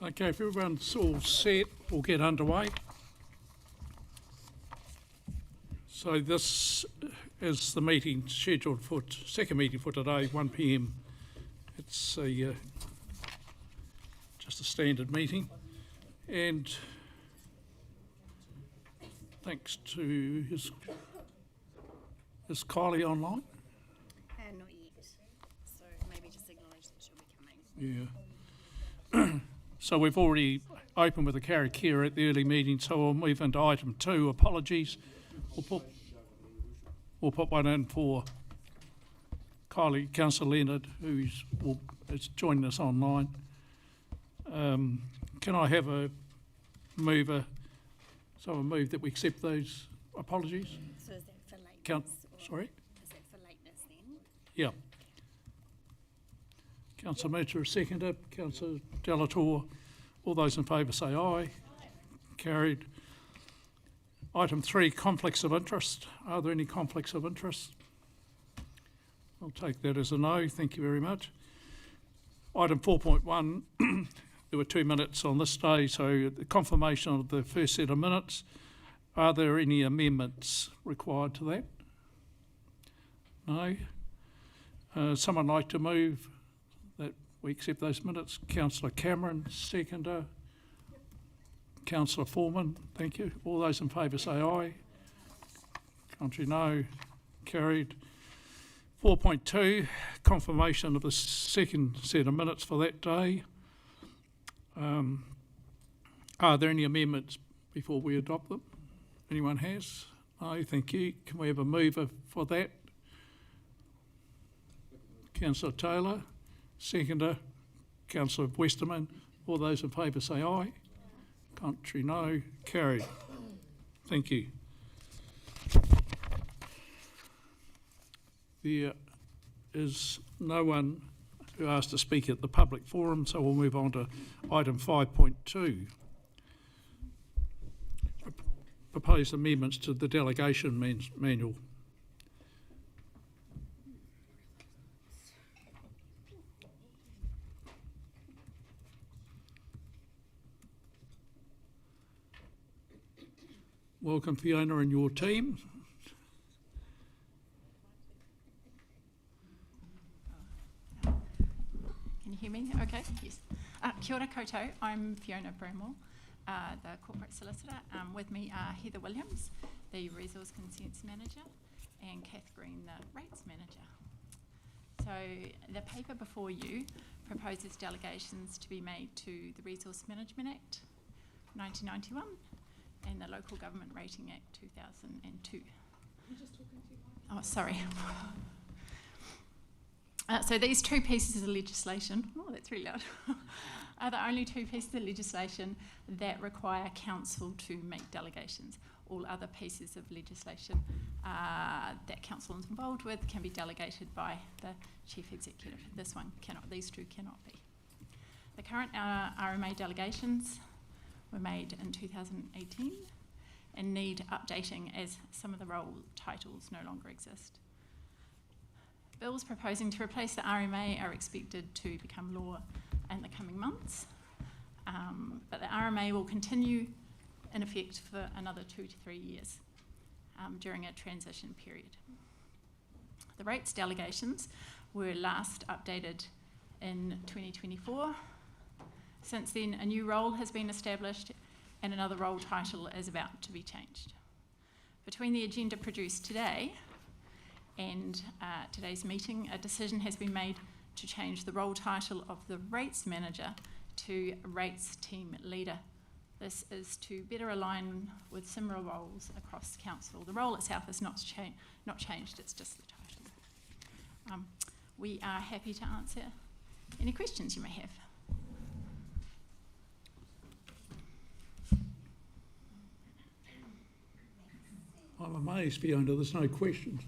Okay, if everyone's all set, we'll get underway. So this is the meeting scheduled for second meeting for today, 1 p.m. It's just a standard meeting, and thanks to is Kylie online? Not yet, so maybe just acknowledge that she'll be coming. Yeah. So we've already opened with a karakia at the early meeting, so we'll move into item 2, apologies. We'll put one in for Kylie, Councillor Leonard, who is joining us online. Can I have a mover? So I move that we accept those apologies. So is that for lateness? Sorry? Is that for lateness then? Yeah. Councillor Murcher is seconded. Councillor Delator. All those in favour say aye. Aye. Carried. Item 3, conflicts of interest. Are there any conflicts of interest? I'll take that as a no. Thank you very much. Item 4.1, there were 2 minutes on this day, so the confirmation of the first set of minutes. Are there any amendments required to that? No. Someone like to move that we accept those minutes? Councillor Cameron, seconder. Councillor Foreman, thank you. All those in favour say aye. Contrary no. Carried. 4.2, confirmation of the second set of minutes for that day. Are there any amendments before we adopt them? Anyone has? No, thank you. Can we have a mover for that? Councillor Taylor, seconder. Councillor Westerman, all those in favour say aye. Contrary no. Carried. Thank you. There is no one who asked to speak at the public forum, so we'll move on to item 5.2. Proposed amendments to the delegation manual. Welcome, Fiona, and your team. Can you hear me? Okay, yes. Kia ora koutou, I'm Fiona Bramwell, the corporate solicitor. With me are Heather Williams, the resource consents manager, and Kath Green, the rates manager. So the paper before you proposes delegations to be made to the Resource Management Act 1991 and the Local Government Rating Act 2002. Oh, sorry. So these two pieces of legislation, oh, that's really loud, are the only two pieces of legislation that require council to make delegations. All other pieces of legislation that council is involved with can be delegated by the chief executive. This one cannot, these two cannot be. The current RMA delegations were made in 2018 and need updating as some of the role titles no longer exist. Bills proposing to replace the RMA are expected to become law in the coming months, but the RMA will continue in effect for another 2 to 3 years during a transition period. The rates delegations were last updated in 2024. Since then, a new role has been established and another role title is about to be changed. Between the agenda produced today and today's meeting, a decision has been made to change the role title of the rates manager to rates team leader. This is to better align with similar roles across council. The role itself is not changed, it's just the title. We are happy to answer any questions you may have. I'm amazed, Fiona, there's no questions.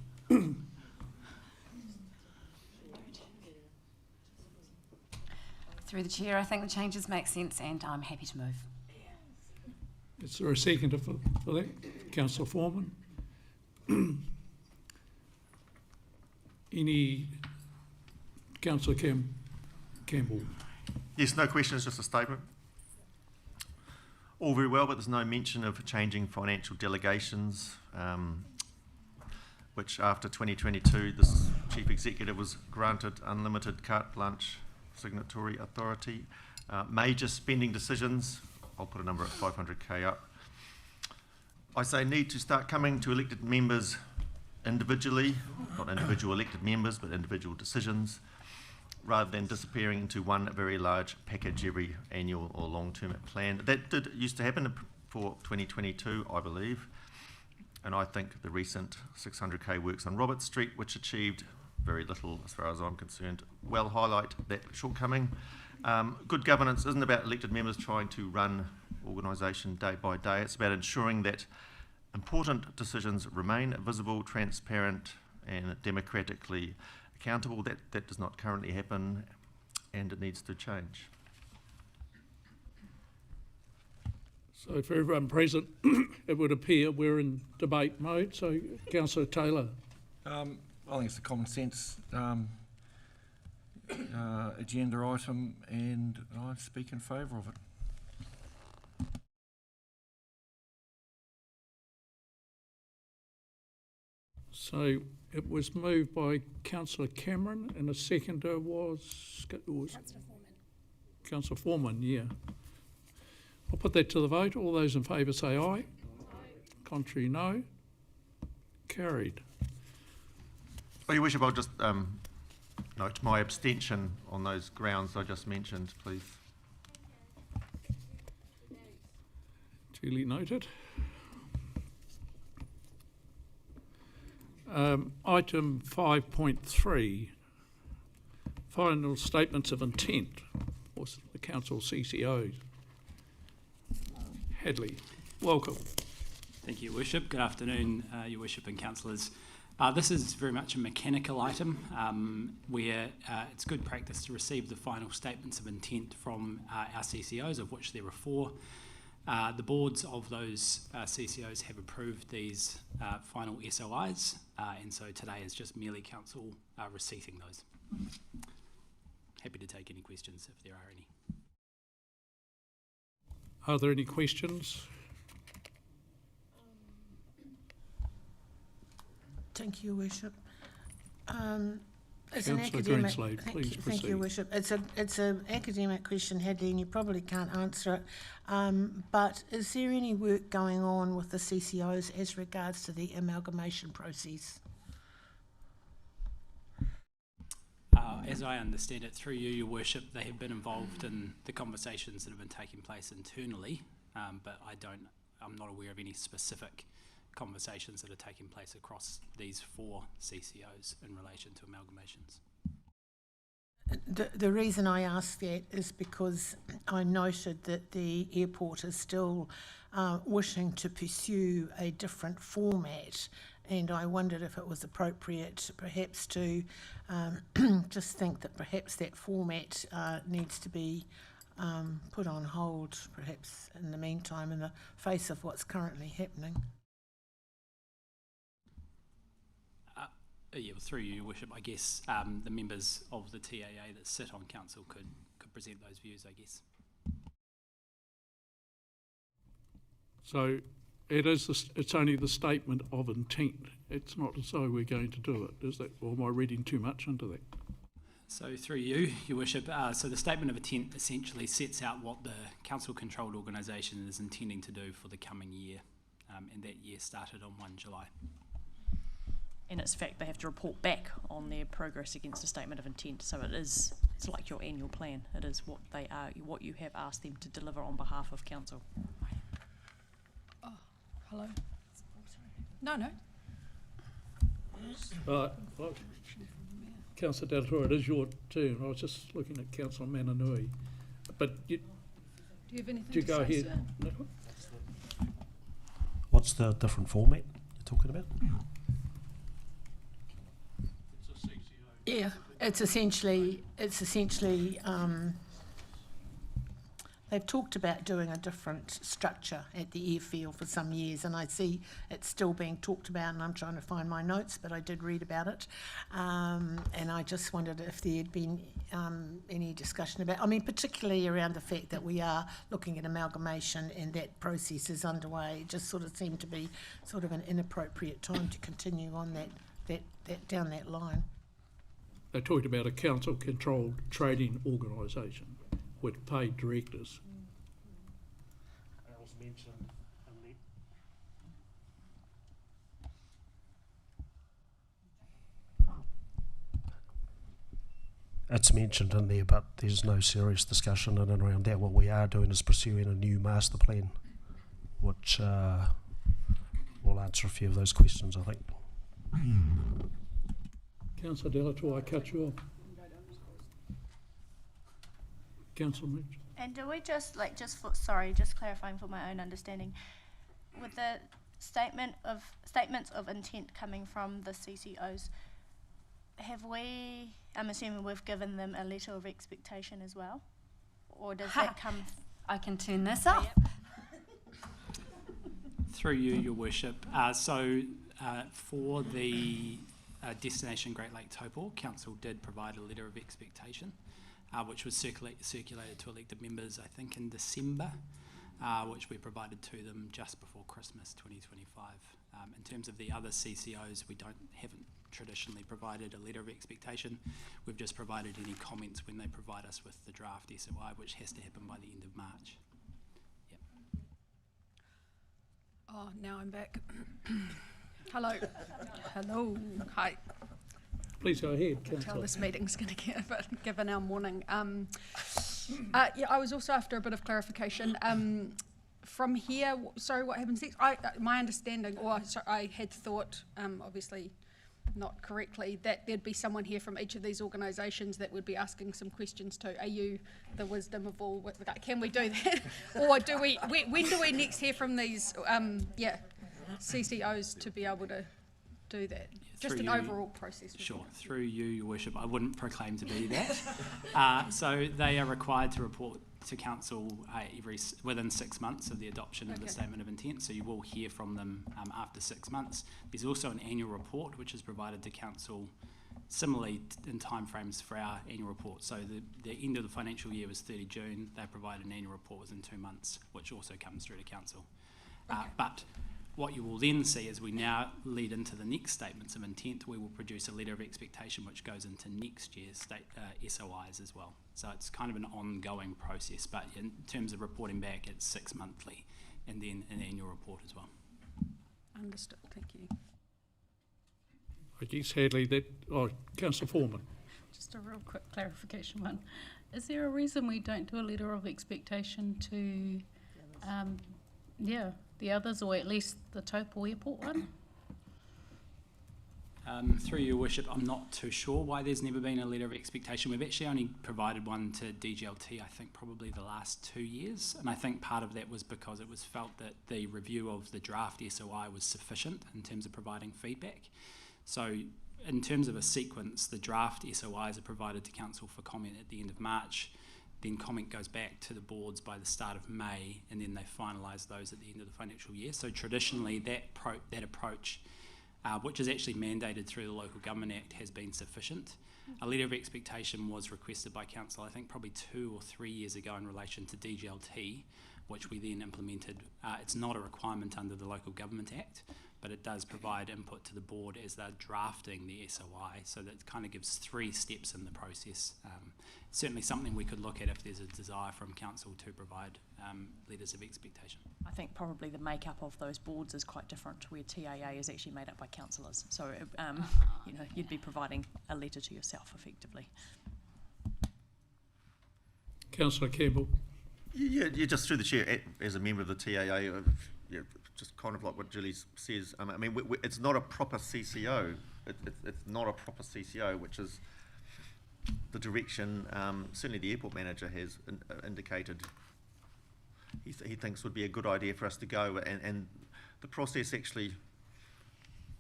Through the chair, I think the changes make sense and I'm happy to move. Is there a seconder for that? Councillor Foreman? Any? Councillor Campbell? Yes, no questions, just a statement. all very well, but there's no mention of changing financial delegations, which after 2022, this Chief Executive was granted unlimited carte blanche signatory authority. Major spending decisions, I'll put a number at 500k up. I say need to start coming to elected members individually, not individual elected members, but individual decisions, rather than disappearing into one very large package every annual or long-term plan. That did used to happen for 2022, I believe, and I think the recent 600k works on Roberts Street, which achieved very little as far as I'm concerned, well highlight that shortcoming. Good governance isn't about elected members trying to run organisation day by day. It's about ensuring that important decisions remain visible, transparent and democratically accountable. That does not currently happen and it needs to change. So for everyone present, it would appear we're in debate mode. So Councillor Taylor. I think it's a common sense agenda item and I speak in favour of it. So it was moved by Councillor Cameron and the seconder was Councillor Foreman. Councillor Foreman, yeah. I'll put that to the vote. All those in favour say aye. Aye. Contrary, no. Carried. Oh, Your Worship, I'll just note my abstention on those grounds I just mentioned, please. Duly noted. Item 5.3, final statements of intent for the Council CCOs. Hadley, welcome. Thank you, Your Worship. Good afternoon, Your Worship and Councillors. This is very much a mechanical item where it's good practice to receive the final statements of intent from our CCOs, of which there are 4. The boards of those CCOs have approved these final SOIs, and so today is just merely Council receiving those. Happy to take any questions if there are any. Are there any questions? Thank you, Worship. It's Councillor an academic. Greenslade, please Thank proceed. you, Worship. It's an academic question, Hadley, and you probably can't answer it. But is there any work going on with the CCOs as regards to the amalgamation process? As I understand it, through you, Your Worship, they have been involved in the conversations that have been taking place internally, but I'm not aware of any specific conversations that are taking place across these 4 CCOs in relation to amalgamations. The reason I ask that is because I noted that the airport is still wishing to pursue a different format, and I wondered if it was appropriate perhaps to just think that perhaps that format needs to be put on hold perhaps in the meantime in the face of what's currently happening. Yeah, well, through you, Your Worship, I guess the members of the TAA that sit on council could present those views, I guess. So it's only the statement of intent. It's not as though we're going to do it, is that? Or am I reading too much into that? So through you, Your Worship, so the statement of intent essentially sets out what the council-controlled organisation is intending to do for the coming year, and that year started on 1 July. And it's fact they have to report back on their progress against a statement of intent. So it's like your annual plan. It is what you have asked them to deliver on behalf of council. Oh, hello. No. Well, Councillor Delator, it is your turn. I was just looking at Councillor Mananui. But Do you have anything do you to go say, ahead? sir? No? What's the different format you're talking about? Yeah, it's essentially they've talked about doing a different structure at the airfield for some years, and I see it's still being talked about, and I'm trying to find my notes, but I did read about it. And I just wondered if there had been any discussion about, I mean, particularly around the fact that we are looking at amalgamation and that process is underway. It just sort of seemed to be sort of an inappropriate time to continue on that down that line. They talked about a council-controlled trading organisation with paid directors. That was mentioned in It's mentioned in there, but there's no serious discussion in and around that. What we are doing is pursuing a new master plan, which will answer a few of those questions, I think. Councillor Delator, I cut you off. Councillor Mitch. And do we just clarifying for my own understanding, with the statements of intent coming from the CCOs, I'm assuming we've given them a letter of expectation as well? Or does that come? I can turn this up. Through you, Your Worship. For the destination Great Lake Taupō, Council did provide a letter of expectation, which was circulated to elected members, I think, in December, which we provided to them just before Christmas 2025. In terms of the other CCOs, we haven't traditionally provided a letter of expectation. We've just provided any comments when they provide us with the draft SOI, which has to happen by the end of March. Yep. Oh, now I'm back. Hello. Hello. Hi. Please go ahead, Tell Councillor. this meeting's going to get a bit given our morning. I was also after a bit of clarification. From here, sorry, what happens next? My understanding, I had thought, obviously not correctly, that there'd be someone here from each of these organisations that would be asking some questions to. Are you the wisdom of all? Can we do that? Or do we? When do we next hear from these? CCOs to be able to do that? Just an overall process. Sure. Through you, Your Worship, I wouldn't proclaim to be that. So they are required to report to Council within 6 months of the adoption of the Statement of Intent, so you will hear from them after 6 months. There's also an annual report which is provided to Council similarly in timeframes for our annual report. So the end of the financial year was 30 June. They provide an annual report within 2 months, which also comes through to Council. But what you will then see as we now lead into the next statements of intent, we will produce a letter of expectation which goes into next year's SOIs as well. So it's kind of an ongoing process, but in terms of reporting back, it's 6 monthly and then an annual report as well. Understood, thank you. I guess, Hadley, Councillor Foreman. Just a real quick clarification one. Is there a reason we don't do a letter of expectation to the others, or at least the Taupō Airport one? Through Your Worship, I'm not too sure why there's never been a letter of expectation. We've actually only provided one to DGLT, I think probably the last 2 years, and I think part of that was because it was felt that the review of the draft SOI was sufficient in terms of providing feedback. So in terms of a sequence, the draft SOIs are provided to Council for comment at the end of March. Then comment goes back to the boards by the start of May, and then they finalise those at the end of the financial year. So traditionally, that approach, which is actually mandated through the Local Government Act, has been sufficient. A letter of expectation was requested by Council, I think probably 2 or 3 years ago in relation to DGLT, which we then implemented. It's not a requirement under the Local Government Act, but it does provide input to the board as they're drafting the SOI, so that kind of gives 3 steps in the process. Certainly something we could look at if there's a desire from Council to provide letters of expectation. I think probably the makeup of those boards is quite different, where TAA is actually made up by councillors. So, you'd be providing a letter to yourself effectively. Councillor Campbell. Yeah, just through the chair, as a member of the TAA, just kind of like what Julie says. I mean, it's not a proper CCO. It's not a proper CCO, which is the direction certainly the airport manager has indicated he thinks would be a good idea for us to go, and the process actually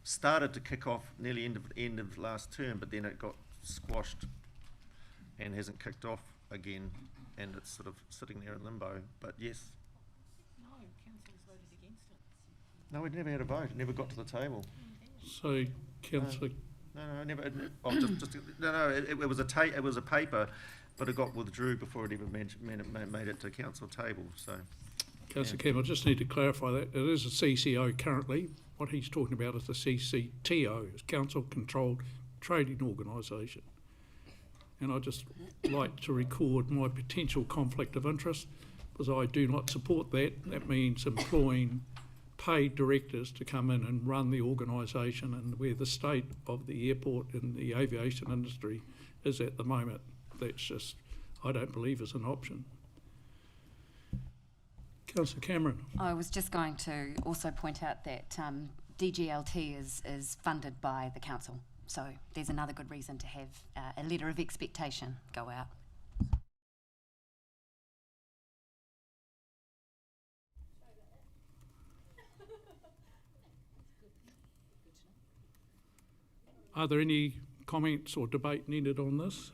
started to kick off nearly end of last term, but then it got squashed and hasn't kicked off again and it's sort of sitting there in limbo. But yes. No, councillors voted against it. No, we never had a vote. It never got to the table. So, Councillor, No, never. It was it was a paper, but it got withdrew before it even made it to council table. So, Councillor Kim, I just need to clarify that it is a CCO currently. What he's talking about is the CCTO, is Council Controlled Trading Organisation. And I just like to record my potential conflict of interest, because I do not support that. That means employing paid directors to come in and run the organisation, and where the state of the airport and the aviation industry is at the moment. That's just, I don't believe is an option. Councillor Cameron. I was just going to also point out that DGLT is funded by the council, so there's another good reason to have a letter of expectation go out. Are there any comments or debate needed on this?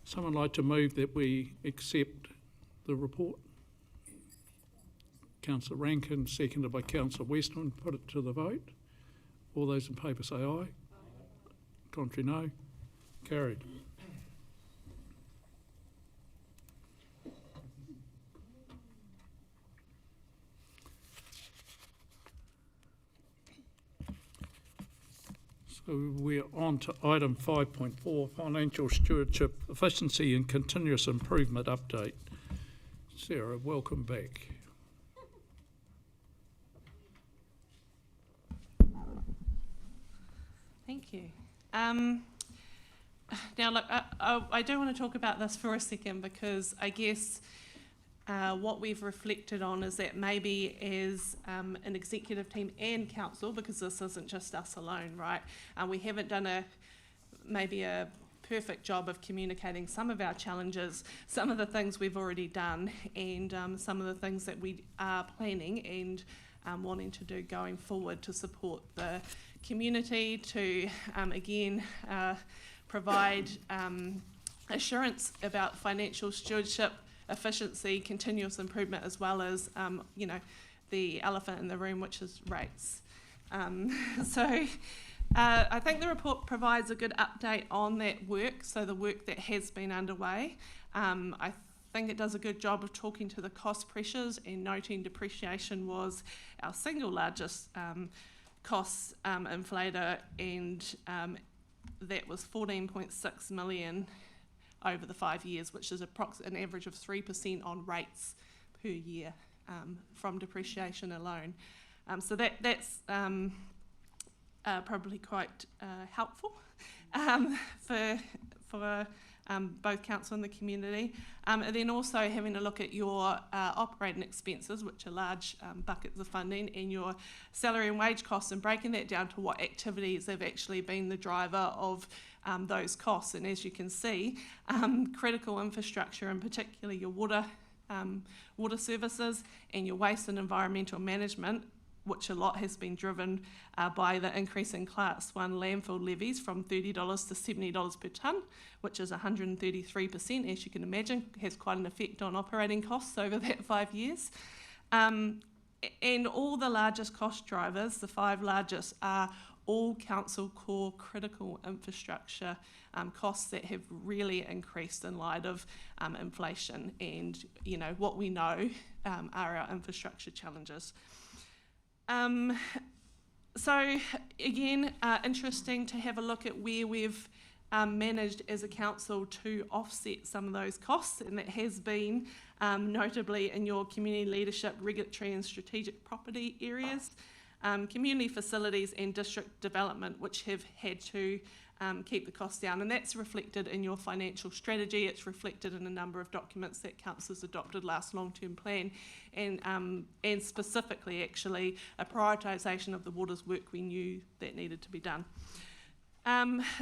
Someone like to move that we accept the report? Councillor Rankin, seconded by Councillor Western. Put it to the vote. All those in favour say aye. Contrary, no. Carried. So we're on to item 5.4, Financial Stewardship Efficiency and Continuous Improvement Update. Sarah, welcome back. Thank you. Now, look, I do want to talk about this for a second, because I guess what we've reflected on is that maybe as an executive team and council, because this isn't just us alone, right? We haven't done maybe a perfect job of communicating some of our challenges, some of the things we've already done, and some of the things that we are planning and wanting to do going forward to support the community, to again provide assurance about financial stewardship, efficiency, continuous improvement, as well as the elephant in the room, which is rates. I think the report provides a good update on that work, so the work that has been underway. I think it does a good job of talking to the cost pressures and noting depreciation was our single largest cost inflator, and that was 14.6 million over the 5 years, which is an average of 3% on rates per year from depreciation alone. So that's probably quite helpful for both council and the community. And then also having a look at your operating expenses, which are large buckets of funding, and your salary and wage costs, and breaking that down to what activities have actually been the driver of those costs. And as you can see, critical infrastructure, and particularly your water services and your waste and environmental management, which a lot has been driven by the increase in Class 1 landfill levies from $30 to $70 per tonne, which is 133%, as you can imagine, has quite an effect on operating costs over that 5 years. And all the largest cost drivers, the 5 largest, are all council core critical infrastructure costs that have really increased in light of inflation and what we know are our infrastructure challenges. So again, interesting to have a look at where we've managed as a council to offset some of those costs, and that has been notably in your community leadership, regulatory and strategic property areas, community facilities and district development, which have had to keep the costs down, and that's reflected in your financial strategy. It's reflected in a number of documents that council's adopted last long-term plan, and specifically actually a prioritisation of the waters work we knew that needed to be done.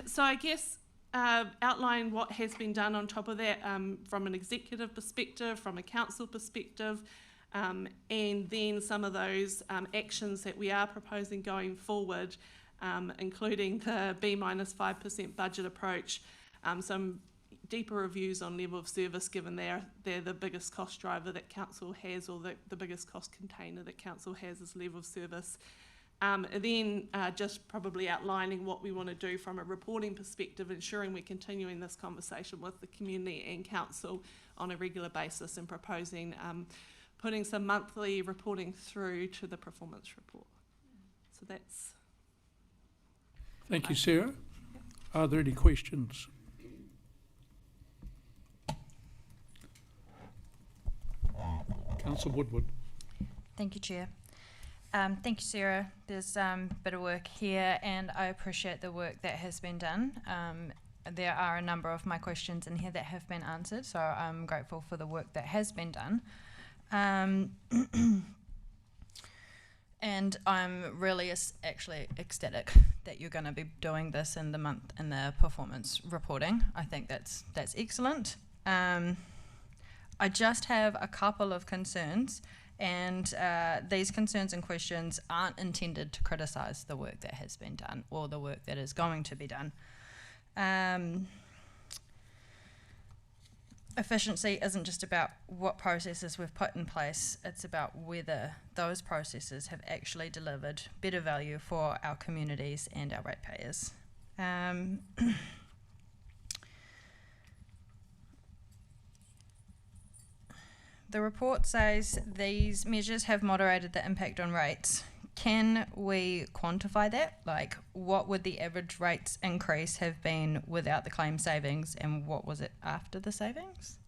So I guess outline what has been done on top of that from an executive perspective, from a council perspective, and then some of those actions that we are proposing going forward, including the B-5% budget approach, some deeper reviews on level of service, given they're the biggest cost driver that council has, or the biggest cost container that council has is level of service. Then just probably outlining what we want to do from a reporting perspective, ensuring we're continuing this conversation with the community and council on a regular basis, and proposing putting some monthly reporting through to the performance report. So that's... Thank you, Sarah. Are there any questions? Councillor Woodward. Thank you, Chair. Thank you, Sarah. There's a bit of work here, and I appreciate the work that has been done. There are a number of my questions in here that have been answered, so I'm grateful for the work that has been done. And I'm really actually ecstatic that you're going to be doing this in the performance reporting. I think that's excellent. I just have a couple of concerns, and these concerns and questions aren't intended to criticise the work that has been done or the work that is going to be done. Efficiency isn't just about what processes we've put in place, it's about whether those processes have actually delivered better value for our communities and our ratepayers. The report says these measures have moderated the impact on rates. Can we quantify that? Like, what would the average rates increase have been without the claim savings, and what was it after the savings?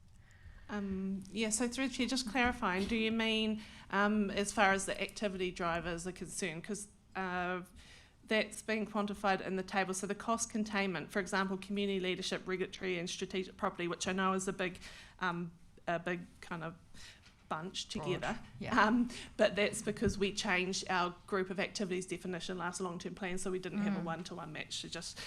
Yeah, so through the Chair, just clarifying, do you mean as far as the activity drivers are concerned? Because that's been quantified in the table. So the cost containment, for example, community leadership, regulatory and strategic property, which I know is a big kind of bunch together. Yeah. But that's because we changed our group of activities definition last long-term plan, so we didn't have a one-to-one match. So just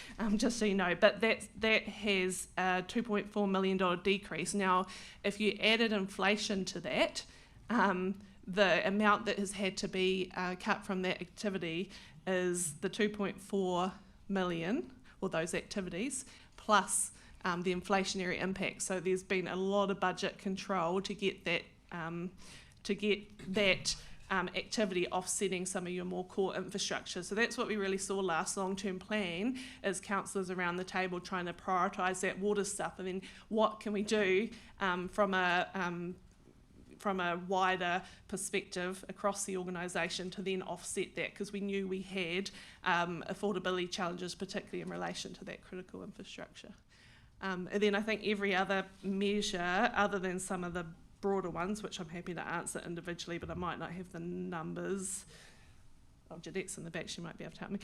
so you know, but that has a $2.4 million decrease. Now, if you added inflation to that, the amount that has had to be cut from that activity is the 2.4 million, or those activities, plus the inflationary impact. So there's been a lot of budget control to get that activity offsetting some of your more core infrastructure. So that's what we really saw last long-term plan, is councillors around the table trying to prioritise that water stuff, and then what can we do from a wider perspective across the organisation to then offset that, because we knew we had affordability challenges, particularly in relation to that critical infrastructure. And then I think every other measure, other than some of the broader ones, which I'm happy to answer individually, but I might not have the numbers. Oh, Jeanette's in the back, she might be able to help me.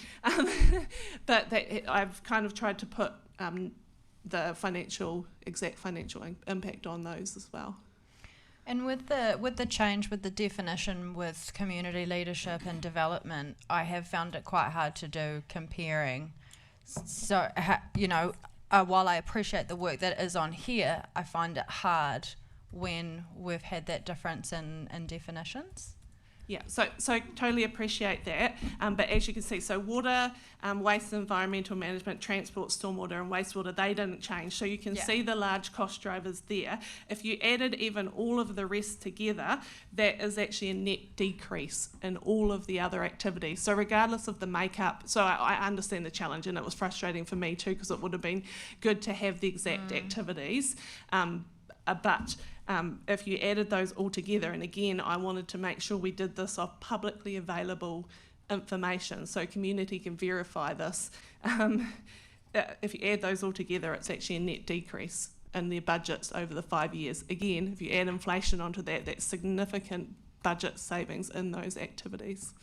But I've kind of tried to put the exact financial impact on those as well. And with the change with the definition with community leadership and development, I have found it quite hard to do comparing. So, while I appreciate the work that is on here, I find it hard when we've had that difference in definitions. Yeah, so totally appreciate that. But as you can see, so water, waste, environmental management, transport, stormwater and wastewater, they didn't change. So you can see the large cost drivers there. If you added even all of the rest together, that is actually a net decrease in all of the other activities. So regardless of the makeup, so I understand the challenge, and it was frustrating for me too, because it would have been good to have the exact activities. But if you added those all together, and again, I wanted to make sure we did this off publicly available information so community can verify this. If you add those all together, it's actually a net decrease in their budgets over the 5 years. Again, if you add inflation onto that, that's significant budget savings in those activities.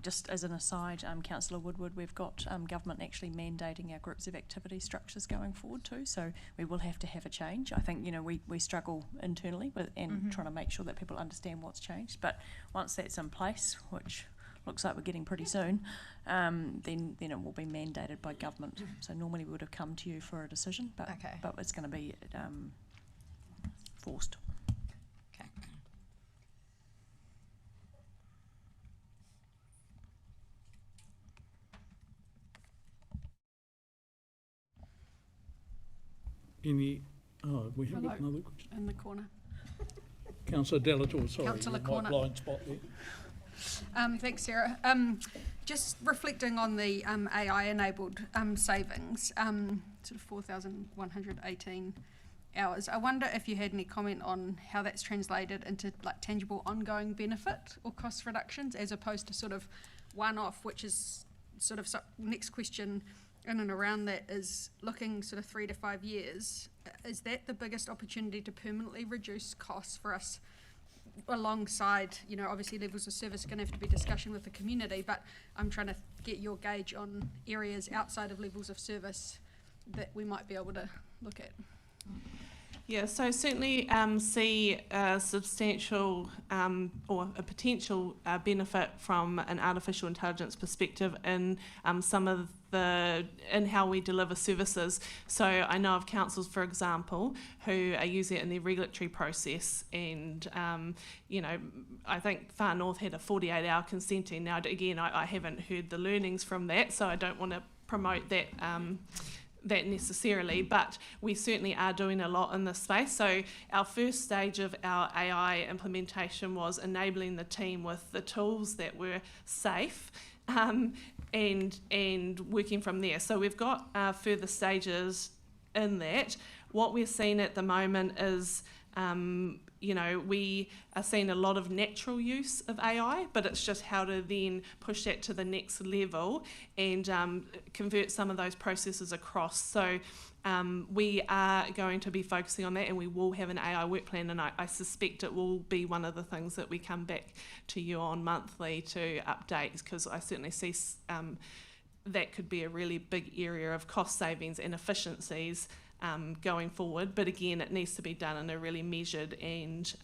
Just as an aside, Councillor Woodward, we've got government actually mandating our groups of activity structures going forward too, so we will have to have a change. I think, we struggle internally with trying to make sure that people understand what's changed, but once that's in place, which looks like we're getting pretty soon, then it will be mandated by government. So normally we would have come to you for a decision, but it's going to be forced. Any, we have Hello. another question. In the corner. Councillor Delator, sorry, Councillor my Corner. blind spot there. Thanks, Sarah. Just reflecting on the AI-enabled savings, sort of 4,118 hours. I wonder if you had any comment on how that's translated into like tangible ongoing benefit or cost reductions, as opposed to sort of one-off, which is sort of next question in and around that is looking sort of 3 to 5 years. Is that the biggest opportunity to permanently reduce costs for us? Alongside, you know, obviously levels of service are going to have to be discussion with the community, but I'm trying to get your gauge on areas outside of levels of service that we might be able to look at. Yeah, so certainly see a substantial or a potential benefit from an artificial intelligence perspective in some of in how we deliver services. So I know of councils, for example, who are using it in their regulatory process, and you know, I think Far North had a 48-hour consenting. Now, again, I haven't heard the learnings from that, so I don't want to promote that. That necessarily, but we certainly are doing a lot in this space. So our first stage of our AI implementation was enabling the team with the tools that were safe, and working from there. So we've got further stages in that. What we're seeing at the moment is you know, we are seeing a lot of natural use of AI, but it's just how to then push that to the next level and convert some of those processes across. So we are going to be focusing on that, and we will have an AI work plan, and I suspect it will be one of the things that we come back to you on monthly to update, because I certainly see that could be a really big area of cost savings and efficiencies going forward, but again, it needs to be done in a really measured and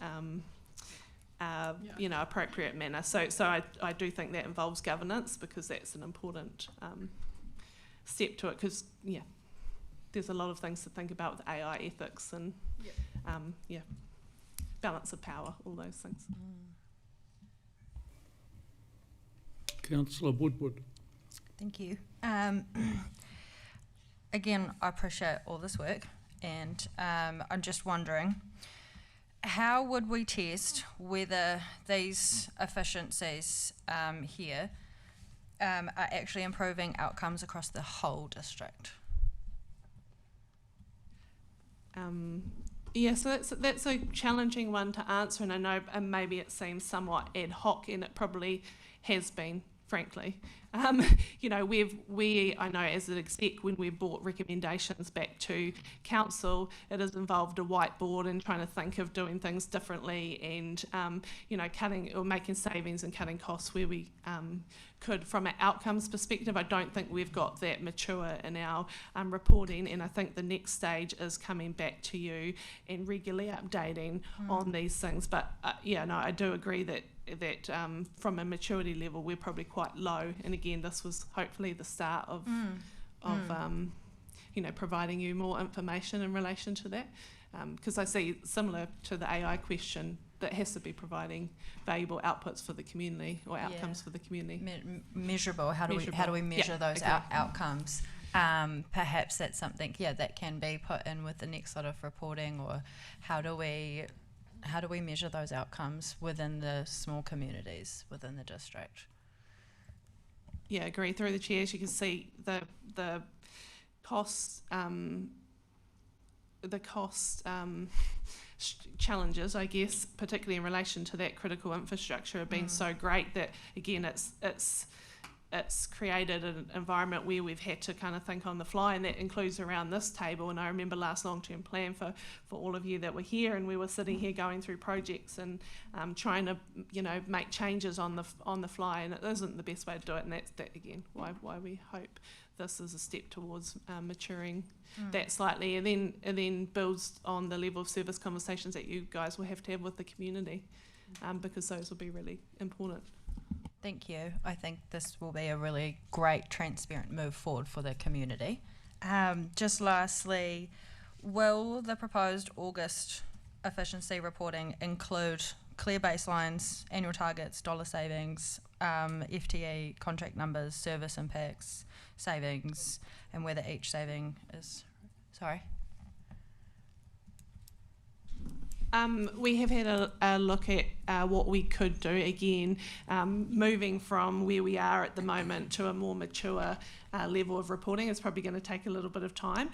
you know, appropriate manner. So I do think that involves governance, because that's an important step to it. Because there's a lot of things to think about with AI ethics and balance of power, all those things. Councillor Woodward. Thank you. Again, I appreciate all this work, and I'm just wondering, how would we test whether these efficiencies here are actually improving outcomes across the whole district? Yeah, so that's a challenging one to answer, and I know maybe it seems somewhat ad hoc, and it probably has been, frankly. You know, I know as an exec, when we brought recommendations back to council, it has involved a whiteboard and trying to think of doing things differently, and you know, cutting or making savings and cutting costs where we could. From an outcomes perspective, I don't think we've got that mature in our reporting, and I think the next stage is coming back to you and regularly updating on these things. But yeah, no, I do agree that from a maturity level, we're probably quite low. And again, this was hopefully the start of you know, providing you more information in relation to that. Because I see, similar to the AI question, that has to be providing valuable outputs for the community, or outcomes for the community. Measurable. How do we measure those outcomes? Perhaps that's something that can be put in with the next sort of reporting, or how do we measure those outcomes within the small communities within the district? Yeah, agree. Through the chairs, you can see the costs, challenges, I guess, particularly in relation to that critical infrastructure, have been so great that, again, it's created an environment where we've had to kind of think on the fly, and that includes around this table. And I remember last long-term plan for all of you that were here, and we were sitting here going through projects and trying to, you know, make changes on the fly, and it isn't the best way to do it. And that's again why we hope this is a step towards maturing that slightly, and then builds on the level of service conversations that you guys will have to have with the community, because those will be really important. Thank you. I think this will be a really great, transparent move forward for the community. Just lastly, will the proposed August efficiency reporting include clear baselines, annual targets, dollar savings, FTE contract numbers, service impacts, savings, and whether each saving is... Sorry? We have had a look at what we could do, again, moving from where we are at the moment to a more mature level of reporting. It's probably going to take a little bit of time,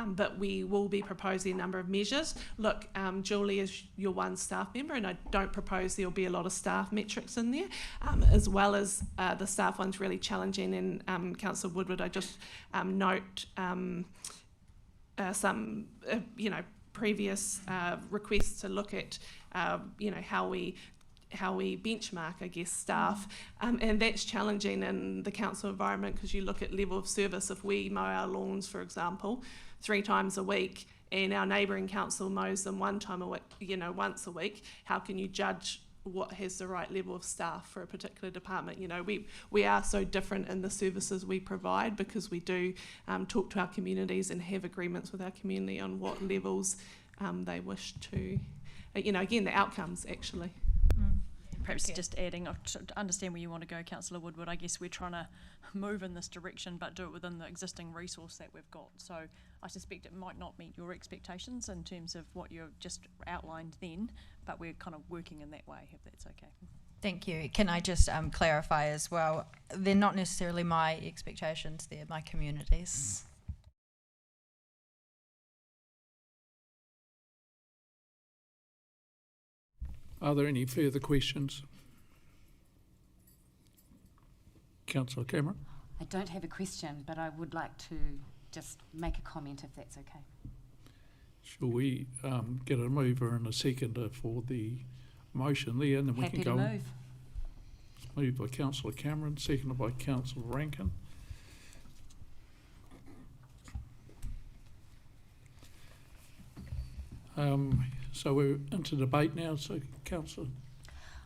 but we will be proposing a number of measures. Look, Julie is your one staff member, and I don't propose there'll be a lot of staff metrics in there, as well as the staff one's really challenging. And Councillor Woodward, I just note some, previous requests to look at, how we benchmark, I guess, staff, and that's challenging in the council environment because you look at level of service. If we mow our lawns, for example, 3 times a week, and our neighbouring council mows them 1 time a week, once a week, how can you judge what has the right level of staff for a particular department? We are so different in the services we provide because we do talk to our communities and have agreements with our community on what levels they wish to, again, the outcomes actually. Perhaps just adding, to understand where you want to go, Councillor Woodward, I guess we're trying to move in this direction but do it within the existing resource that we've got. So I suspect it might not meet your expectations in terms of what you've just outlined then, but we're kind of working in that way, if that's okay. Thank you. Can I just clarify as well? They're not necessarily my expectations, they're my community's. Are there any further questions? Councillor Cameron? I don't have a question, but I would like to just make a comment if that's okay. Shall we get a mover and a seconder for the motion there, and then we Happy can to go move. Moved by Councillor Cameron, seconded by Councillor Rankin. So we're into debate now, so Councillor.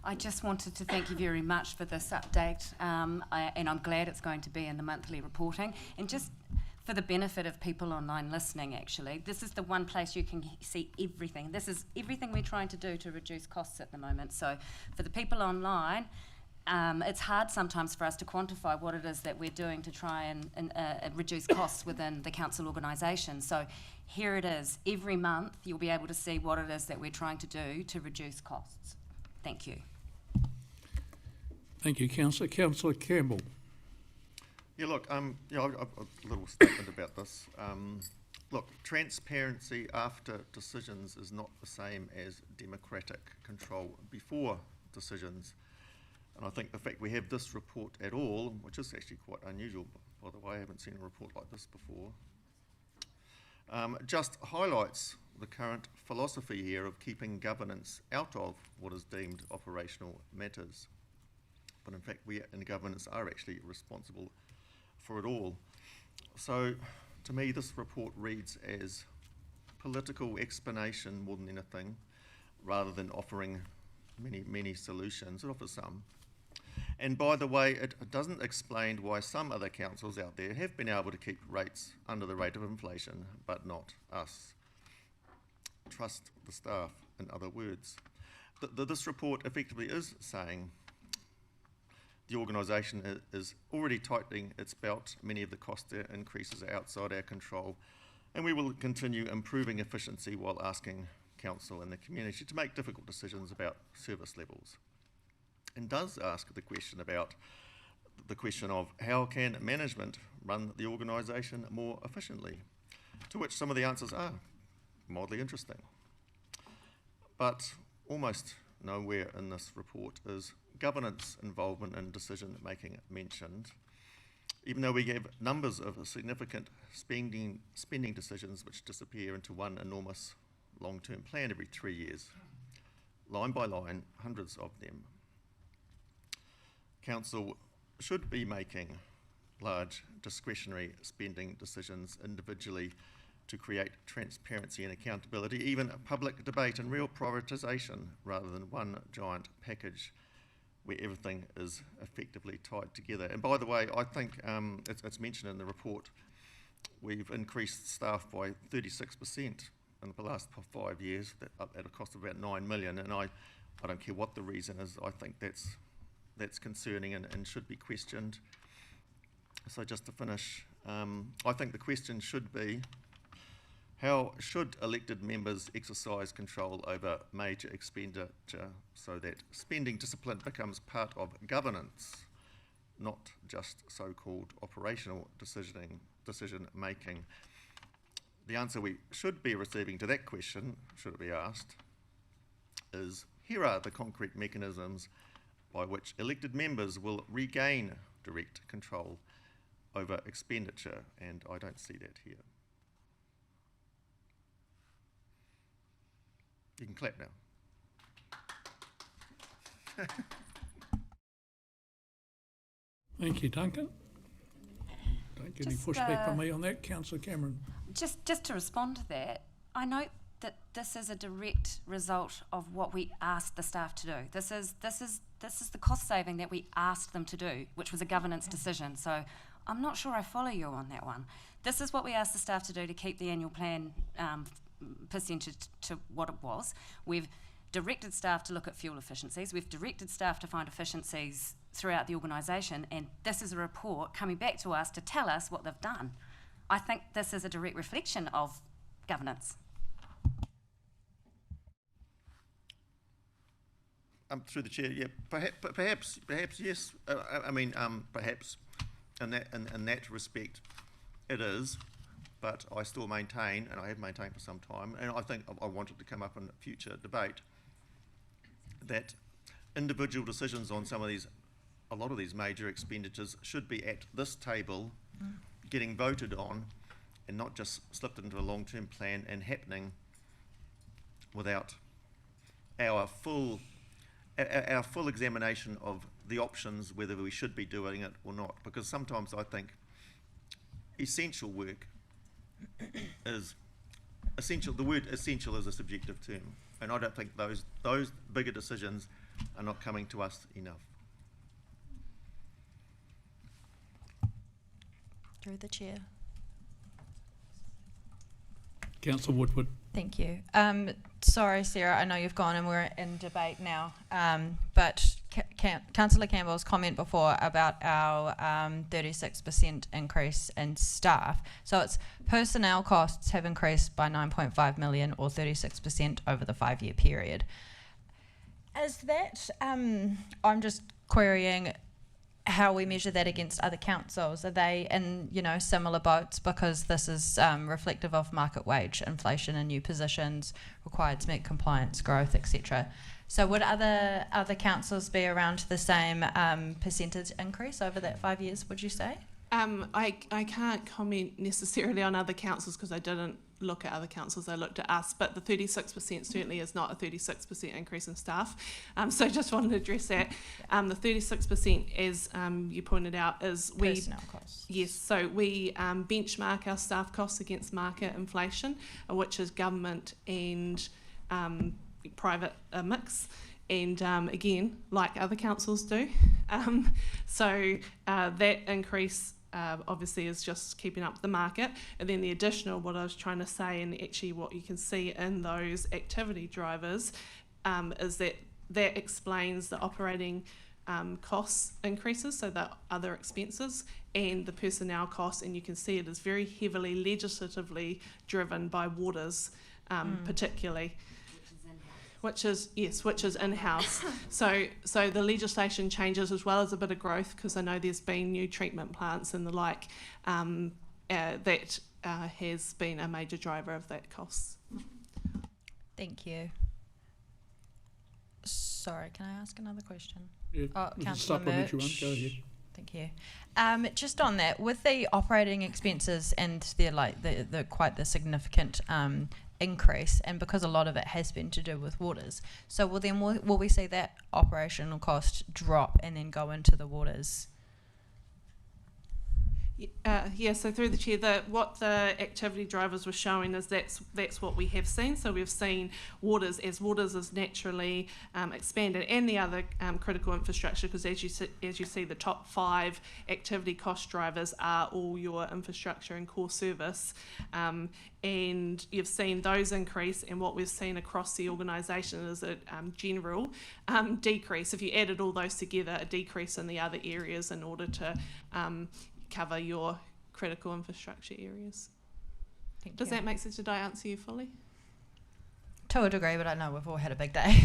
I just wanted to thank you very much for this update, and I'm glad it's going to be in the monthly reporting. And just for the benefit of people online listening, actually, this is the one place you can see everything. This is everything we're trying to do to reduce costs at the moment. So for the people online, it's hard sometimes for us to quantify what it is that we're doing to try and reduce costs within the council organisation. So here it is. Every month you'll be able to see what it is that we're trying to do to reduce costs. Thank you. Thank you, Councillor. Councillor Campbell. Yeah, look, I've a little statement about this. Look, transparency after decisions is not the same as democratic control before decisions. And I think the fact we have this report at all, which is actually quite unusual, by the way, I haven't seen a report like this before, just highlights the current philosophy here of keeping governance out of what is deemed operational matters. But in fact, we in governance are actually responsible for it all. So to me, this report reads as political explanation more than anything, rather than offering many solutions. It offers some. And by the way, it doesn't explain why some other councils out there have been able to keep rates under the rate of inflation, but not us. Trust the staff, in other words. This report effectively is saying the organisation is already tightening its belt. Many of the cost increases are outside our control, and we will continue improving efficiency while asking council and the community to make difficult decisions about service levels. And does ask the question of how can management run the organisation more efficiently, to which some of the answers are mildly interesting. But almost nowhere in this report is governance involvement in decision making mentioned, even though we have numbers of significant spending decisions which disappear into one enormous long-term plan every 3 years, line by line, hundreds of them. Council should be making large discretionary spending decisions individually to create transparency and accountability, even public debate and real prioritisation, rather than one giant package where everything is effectively tied together. And by the way, I think it's mentioned in the report, we've increased staff by 36% in the last 5 years, at a cost of about 9 million, and I don't care what the reason is, I think that's concerning and should be questioned. So just to finish, I think the question should be, How should elected members exercise control over major expenditure so that spending discipline becomes part of governance, not just so-called operational decision making? The answer we should be receiving to that question, should it be asked, is here are the concrete mechanisms by which elected members will regain direct control over expenditure, and I don't see that here. You can clap now. Thank you, Duncan. Don't get any pushback from me on that, Councillor Cameron. Just to respond to that, I note that this is a direct result of what we asked the staff to do. This is the cost saving that we asked them to do, which was a governance decision. So I'm not sure I follow you on that one. This is what we asked the staff to do to keep the annual plan percentage to what it was. We've directed staff to look at fuel efficiencies. We've directed staff to find efficiencies throughout the organisation, and this is a report coming back to us to tell us what they've done. I think this is a direct reflection of governance. Through the chair, yeah, perhaps yes. Perhaps in that respect, it is. But I still maintain, and I have maintained for some time, and I think I wanted to come up in a future debate, that individual decisions on a lot of these major expenditures should be at this table, getting voted on, and not just slipped into a long-term plan and happening without our full examination of the options, whether we should be doing it or not. Because sometimes I think essential work is essential. The word essential is a subjective term, and I don't think those bigger decisions are not coming to us enough. Through the chair. Councillor Woodward. Thank you. Sorry, Sarah, I know you've gone and we're in debate now, but Councillor Campbell's comment before about our 36% increase in staff. So it's personnel costs have increased by 9.5 million or 36% over the 5-year period. Is that, I'm just querying how we measure that against other councils. Are they in, similar boats, because this is reflective of market wage inflation and new positions required to meet compliance, growth, etc. So would other councils be around the same percentage increase over that 5 years, would you say? I can't comment necessarily on other councils because I didn't look at other councils, I looked at us, but the 36% certainly is not a 36% increase in staff. So just wanted to address that. The 36%, as you pointed out, is personnel costs. Yes, so we benchmark our staff costs against market inflation, which is government and private mix. And again, like other councils do. So that increase obviously is just keeping up the market. And then the additional, what I was trying to say, and actually what you can see in those activity drivers, is that explains the operating costs increases, so the other expenses, and the personnel costs, and you can see it is very heavily legislatively driven by Waters, particularly. Which is in-house. So the legislation changes as well as a bit of growth, because I know there's been new treatment plants and the like, that has been a major driver of that cost. Thank you. Sorry, can I ask another question? Yeah, Councillor supplementary one, Murch. go ahead. Thank you. Just on that, with the operating expenses and the quite the significant increase, and because a lot of it has been to do with Waters, so will we see that operational cost drop and then go into the Waters? So through the chair, what the activity drivers were showing is that's what we have seen. So we've seen Waters is naturally expanded, and the other critical infrastructure, because as you see, the top 5 activity cost drivers are all your infrastructure and core service, and you've seen those increase. And what we've seen across the organisation is a general decrease. If you added all those together, a decrease in the other areas in order to cover your critical infrastructure areas. Thank Does you. that make sense? Did I answer you fully? To a degree, but I know we've all had a big day.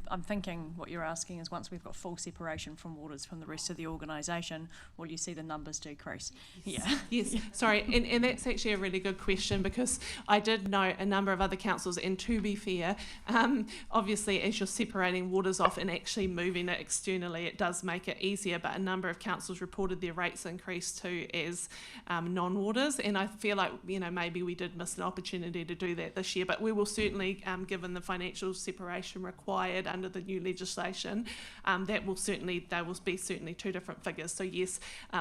I'm thinking what you're asking is once we've got full separation from waters from the rest of the organisation, will you see the numbers decrease? Yeah. Yes, sorry, and that's actually a really good question, because I did know a number of other councils, and to be fair, obviously as you're separating waters off and actually moving it externally, it does make it easier, but a number of councils reported their rates increase too as non-waters, and I feel like, you know, maybe we did miss an opportunity to do that this year, but we will certainly, given the financial separation required under the new legislation, they will be certainly two different figures. So yes,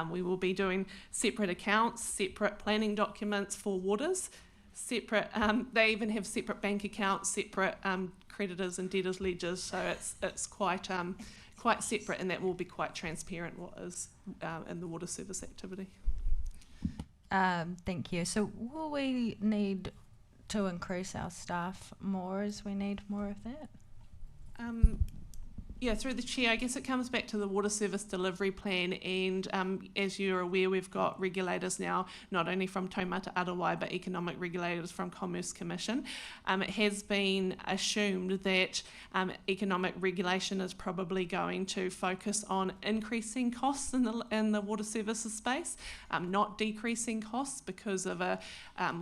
we will be doing separate accounts, separate planning documents for waters, separate. They even have separate bank accounts, separate creditors and debtors ledgers. So it's quite separate, and that will be quite transparent what is in the water service activity. Thank you. So will we need to increase our staff more as we need more of that? Yeah, through the chair, I guess it comes back to the water service delivery plan, and as you're aware, we've got regulators now, not only from Taumata Arawai, but economic regulators from Commerce Commission. It has been assumed that economic regulation is probably going to focus on increasing costs in the water services space, not decreasing costs because of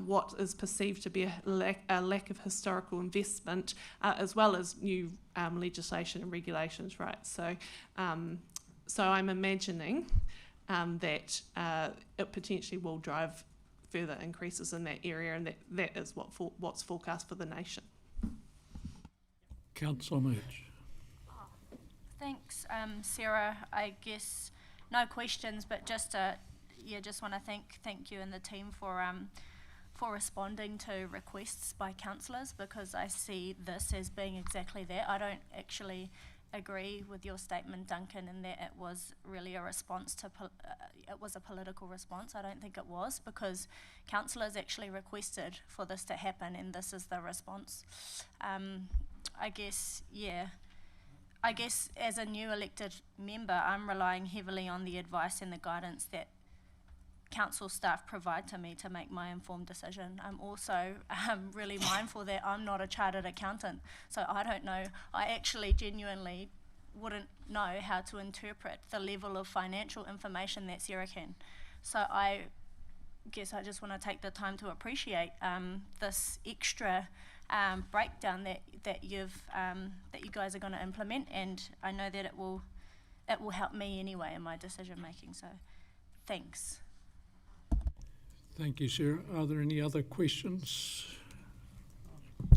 what is perceived to be a lack of historical investment, as well as new legislation and regulations, right? So, so I'm imagining that it potentially will drive further increases in that area, and that is what's forecast for the nation. Councillor Murch. Thanks, Sarah. I guess no questions, but just want to thank you and the team for responding to requests by councillors, because I see this as being exactly that. I don't actually agree with your statement, Duncan, in that it was really a response to it was a political response. I don't think it was, because councillors actually requested for this to happen, and this is the response. I guess as a new elected member, I'm relying heavily on the advice and the guidance that council staff provide to me to make my informed decision. I'm also really mindful that I'm not a chartered accountant, so I don't know. I actually genuinely wouldn't know how to interpret the level of financial information that Sarah can. So I guess I just want to take the time to appreciate this extra breakdown that you guys are going to implement, and I know that it will help me anyway in my decision making. So thanks. Thank you, Sarah. Are there any other questions?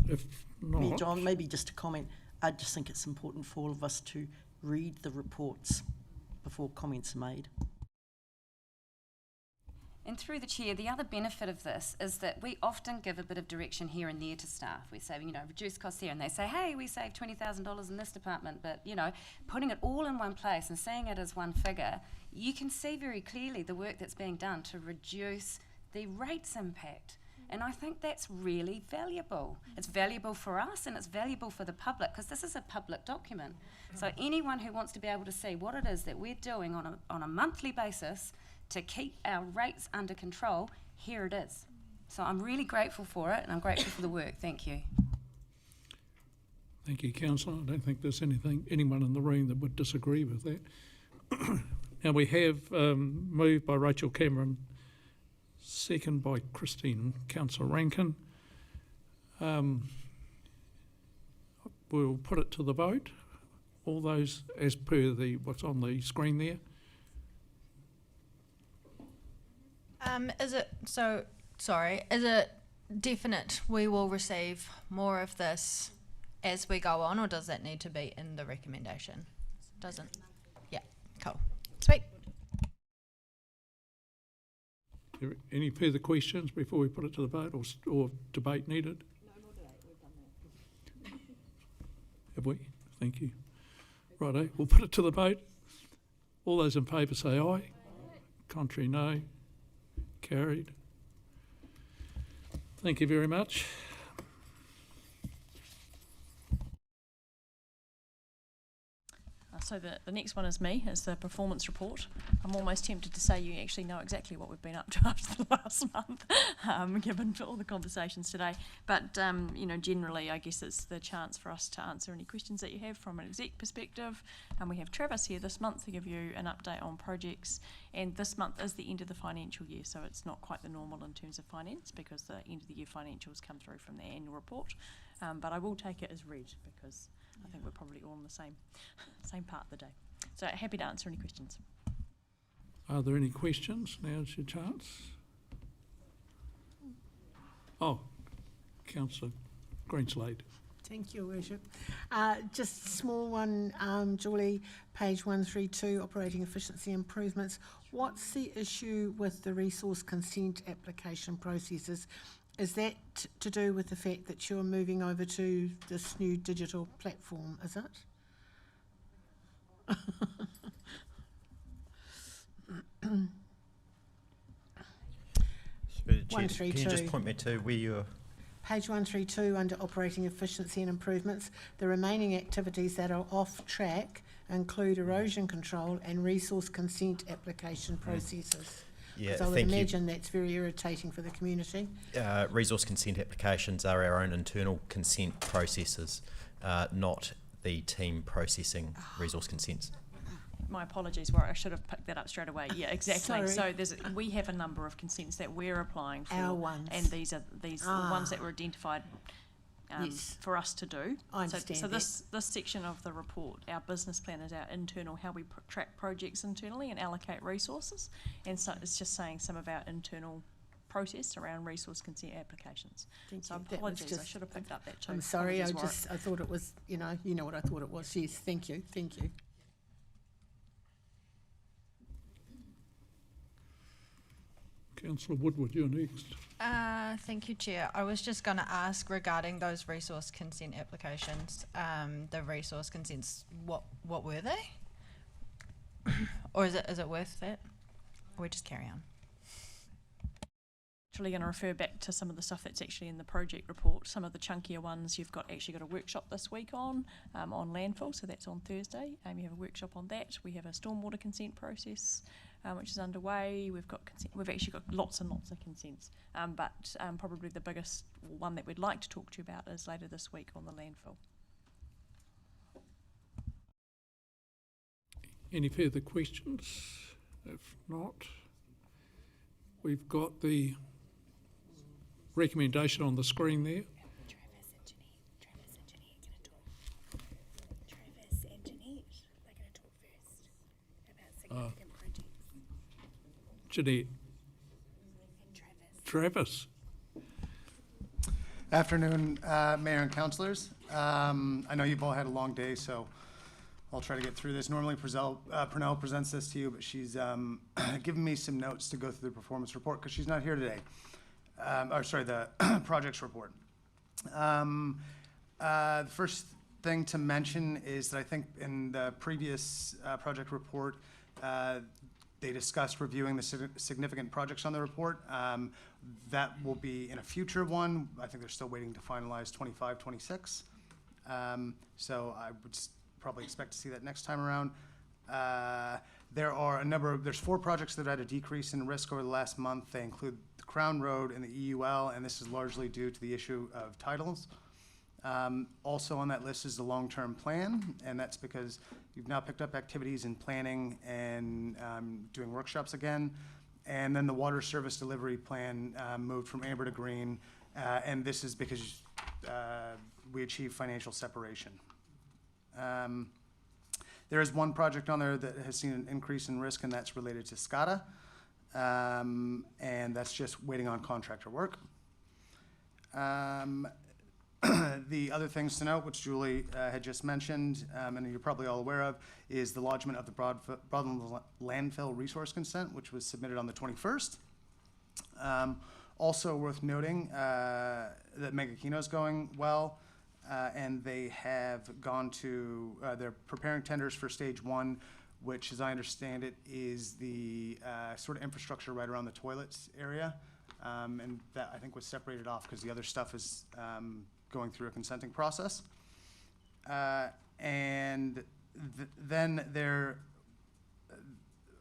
If not... Me, John, maybe just a comment. I just think it's important for all of us to read the reports before comments are made. And through the chair, the other benefit of this is that we often give a bit of direction here and there to staff. We say, reduce costs here, and they say, hey, we saved $20,000 in this department, but, putting it all in one place and seeing it as one figure, you can see very clearly the work that's being done to reduce the rates impact. And I think that's really valuable. It's valuable for us, and it's valuable for the public, because this is a public document. So anyone who wants to be able to see what it is that we're doing on a monthly basis to keep our rates under control, here it is. So I'm really grateful for it, and I'm grateful for the work. Thank you. Thank you, Councillor. I don't think there's anyone in the room that would disagree with that. Now we have moved by Rachel Cameron, second by Councillor Rankin. We'll put it to the vote. All those as per what's on the screen there. Is it definite we will receive more of this as we go on, or does that need to be in the recommendation? Doesn't? Yeah, cool. Sweet. Any further questions before we put it to the vote, or debate needed? No more debate, we've done that. Have we? Thank you. Righto, we'll put it to the vote. All those in favour say aye. Contrary, no. Carried. Thank you very much. So the next one is me, is the performance report. I'm almost tempted to say you actually know exactly what we've been up to after the last month, given all the conversations today. But, generally, I guess it's the chance for us to answer any questions that you have from an exec perspective. And we have Travis here this month to give you an update on projects. And this month is the end of the financial year, so it's not quite the normal in terms of finance, because the end of the year financials come through from the annual report. But I will take it as read, because I think we're probably all in the same part of the day. So happy to answer any questions. Are there any questions? Now's your chance. Oh, Councillor Greenslade. Thank you, Worship. Just a small one, Julie, page 132, operating efficiency improvements. What's the issue with the resource consent application processes? Is that to do with the fact that you're moving over to this new digital platform, is it? Can you just point me to where you're... Page 132 under operating efficiency and improvements. The remaining activities that are off track include erosion control and resource consent application processes. Yeah, I would imagine that's very irritating for the community. Resource consent applications are our own internal consent processes, not the team processing resource consents. My apologies, Warwick, I should have picked that up straight away. Yeah, exactly. Sorry. So we have a number of consents that we're applying for. Our ones. And these are the ones that were identified Yes. for us to do. I understand So this section of the report, our business plan, is our internal, how we track projects internally and allocate resources. And so it's just saying some of our internal process around resource consent applications. Thank So you. That was apologies, I just- should have picked up that too. I'm sorry, I Apologies, Warwick. thought it was, you know what I thought it was. Yes, thank you. Councillor Woodward, you're next. Thank you, Chair. I was just going to ask regarding those resource consent applications, the resource consents, what were they? Or is it worth that? Or we just carry on? Actually going to refer back to some of the stuff that's actually in the project report. Some of the chunkier ones you've actually got a workshop this week on landfill, so that's on Thursday. You have a workshop on that. We have a stormwater consent process which is underway. We've actually got lots and lots of consents, but probably the biggest one that we'd like to talk to you about is later this week on the landfill. Any further questions? If not, we've got the recommendation on the screen there. Travis and Jeanette going to talk. Travis and Jeanette, they're going to talk first about significant projects. Jeanette. And Travis. Afternoon, Mayor and Councillors. I know you've all had a long day, so I'll try to get through this. Normally, Pernell presents this to you, but she's given me some notes to go through the performance report because she's not here today. The projects report. The first thing to mention is that I think in the previous project report, they discussed reviewing the significant projects on the report. That will be in a future one. I think they're still waiting to finalize 25, 26. So I would probably expect to see that next time around. There's 4 projects that had a decrease in risk over the last month. They include the Crown Road and the EUL, and this is largely due to the issue of titles. Also on that list is the long-term plan, and that's because you've now picked up activities in planning and doing workshops again. And then the water service delivery plan moved from amber to green, and this is because we achieved financial separation. There is one project on there that has seen an increase in risk, and that's related to SCADA, and that's just waiting on contractor work. The other things to note, which Julie had just mentioned, and you're probably all aware of, is the lodgement of the Broadland landfill resource consent, which was submitted on the 21st. Also worth noting that Megakino is going well. And they have gone to, they're preparing tenders for stage 1, which, as I understand it, is the sort of infrastructure right around the toilets area. And that, I think, was separated off because the other stuff is going through a consenting process. And then there,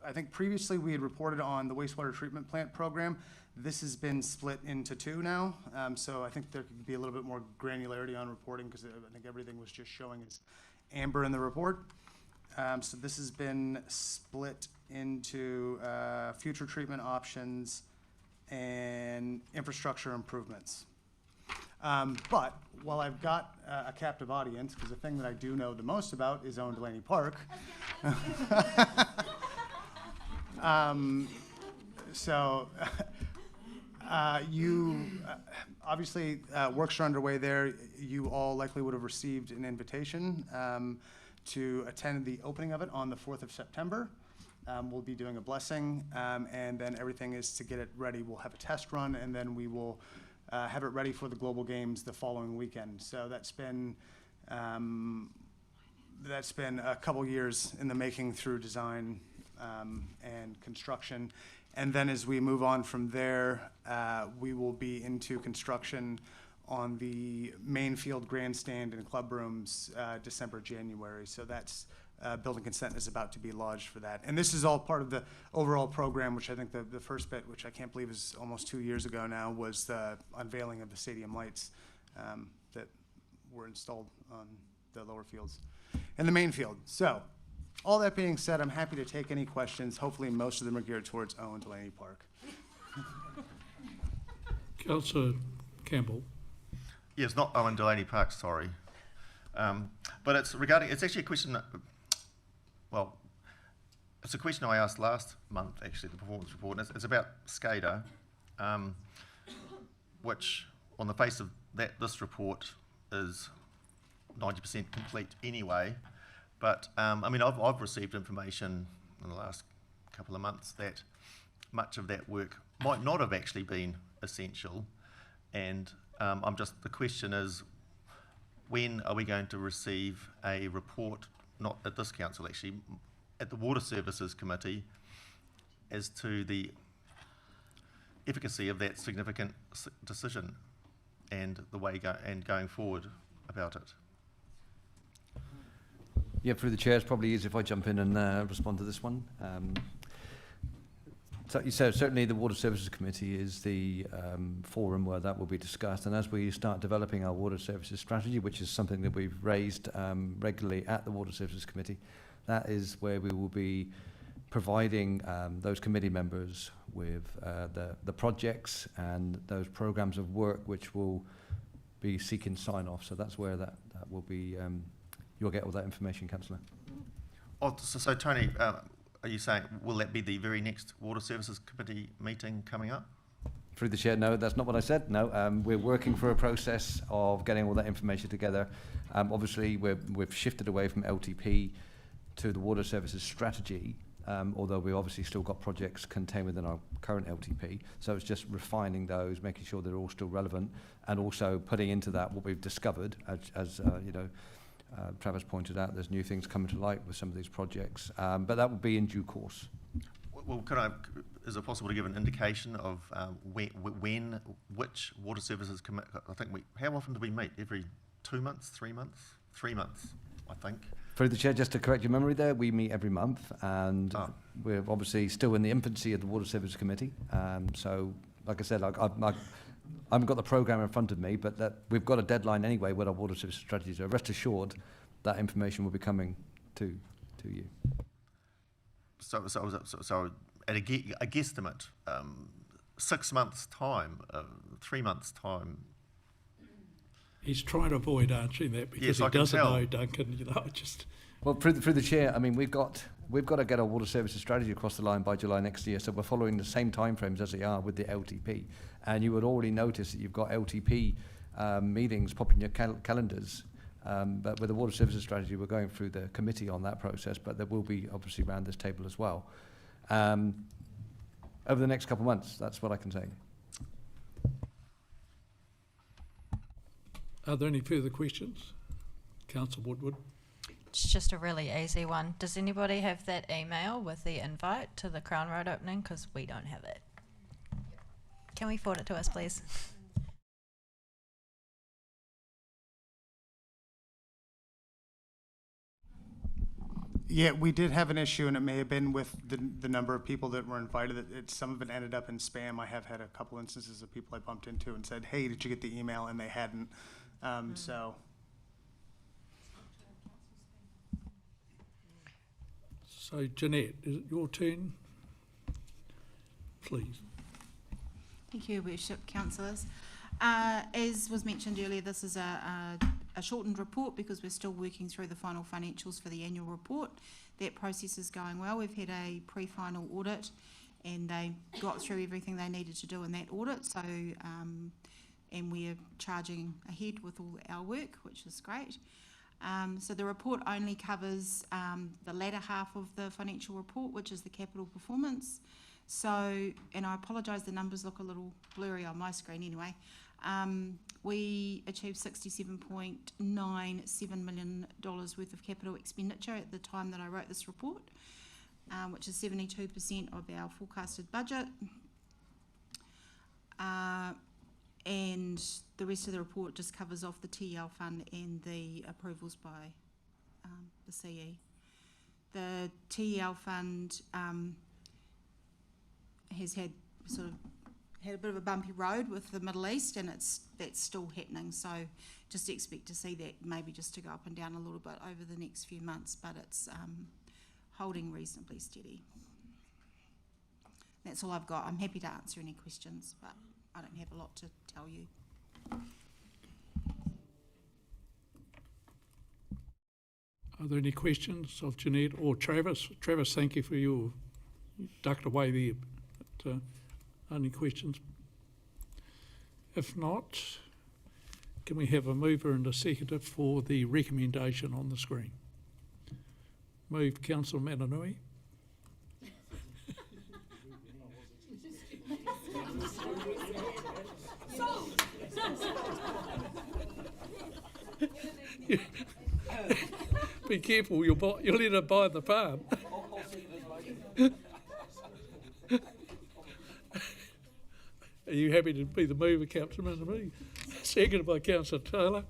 I think previously we had reported on the wastewater treatment plant program. This has been split into two now, so I think there could be a little bit more granularity on reporting because I think everything was just showing as amber in the report. So this has been split into future treatment options and infrastructure improvements. But while I've got a captive audience, because the thing that I do know the most about is Owen Delaney Park. So you obviously works are underway there. You all likely would have received an invitation to attend the opening of it on the 4th of September. We'll be doing a blessing, and then everything is to get it ready. We'll have a test run, and then we will have it ready for the global games the following weekend. So that's been a couple years in the making through design and construction. And then as we move on from there, we will be into construction on the main field grandstand and club rooms December, January. So that's building consent is about to be lodged for that. And this is all part of the overall program, which I think the first bit, which I can't believe is almost 2 years ago now, was the unveiling of the stadium lights that were installed on the lower fields and the main field. So all that being said, I'm happy to take any questions. Hopefully most of them are geared towards Owen Delaney Park. Councillor Campbell. Yes, not Owen Delaney Park, sorry. But it's actually a question, well, it's a question I asked last month, actually, the performance report, and it's about SCADA, which on the face of this report is 90% complete anyway. But I mean, I've received information in the last couple of months that much of that work might not have actually been essential, and the question is, when are we going to receive a report, not at this council actually, at the Water Services Committee, as to the efficacy of that significant decision and the way going forward about it? Yeah, through the chair, it's probably easier if I jump in and respond to this one. So certainly the Water Services Committee is the forum where that will be discussed, and as we start developing our water services strategy, which is something that we've raised regularly at the Water Services Committee, that is where we will be providing those committee members with the projects and those programs of work which will be seeking sign-off. So that's where that will be, you'll get all that information, Councillor. Oh, so Tony, are you saying, will that be the very next Water Services Committee meeting coming up? Through the chair, no, that's not what I said. No, we're working for a process of getting all that information together. Obviously, we've shifted away from LTP to the Water Services Strategy, although we've obviously still got projects contained within our current LTP. So it's just refining those, making sure they're all still relevant, and also putting into that what we've discovered, as you know, Travis pointed out, there's new things coming to light with some of these projects, but that will be in due course. Well, is it possible to give an indication of which Water Services Committee? I think how often do we meet? Every 2 months, 3 months? 3 months, I think. Through the chair, just to correct your memory there, we meet every month, and we're obviously still in the infancy of the Water Services Committee. So, like I said, I haven't got the programme in front of me, but we've got a deadline anyway with our water service strategy. So rest assured that information will be coming to you. So at a guesstimate, 6 months' time, 3 months' time. He's trying to avoid answering that because he doesn't know, Duncan. You know, just. Well, through the chair, I mean, we've got to get our water services strategy across the line by July next year. So we're following the same timeframes as they are with the LTP. And you would already notice that you've got LTP meetings popping in your calendars. But with the water services strategy, we're going through the committee on that process. But there will be obviously around this table as well. Over the next couple of months, that's what I can say. Are there any further questions? Councillor Woodward. It's just a really easy one. Does anybody have that email with the invite to the Crown Road opening? Because we don't have it. Can we forward it to us, please? Yeah, we did have an issue, and it may have been with the number of people that were invited. Some of it ended up in spam. I have had a couple instances of people I bumped into and said, "Hey, did you get the email?" and they hadn't. So. So Jeanette, is it your turn? Please. Thank you, Worship, Councillors. As was mentioned earlier, this is a shortened report because we're still working through the final financials for the annual report. That process is going well. We've had a pre-final audit and they got through everything they needed to do in that audit. So, and we're charging ahead with all our work, which is great. So the report only covers the latter half of the financial report, which is the capital performance. So, and I apologise, the numbers look a little blurry on my screen anyway. We achieved $67.97 million worth of capital expenditure at the time that I wrote this report, which is 72% of our forecasted budget. And the rest of the report just covers off the TEL fund and the approvals by the CE. The TEL fund has had a bit of a bumpy road with the Middle East, and that's still happening. So just expect to see that maybe just to go up and down a little bit over the next few months, but it's holding reasonably steady. That's all I've got. I'm happy to answer any questions, but I don't have a lot to tell you. Are there any questions of Jeanette or Travis? Travis, thank you for your ducked away there. But, any questions? If not, can we have a mover and a seconder for the recommendation on the screen? Moved, Councillor Mananui. Be careful, you'll end up buying the farm. Are you happy to be the mover, Councillor Mananui? Seconded by Councillor Taylor.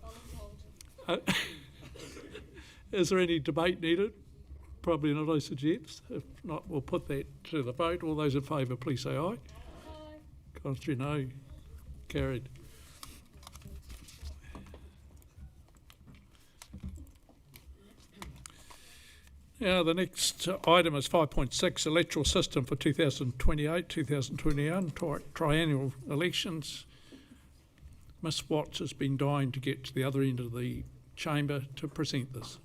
Is there any debate needed? Probably not, I suggest. If not, we'll put that to the vote. All those in favour, please say aye. Aye. Contrary, no. Carried. Now, the next item is 5.6, electoral system for 2028-2021 triennial elections. Ms Watts has been dying to get to the other end of the chamber to present this.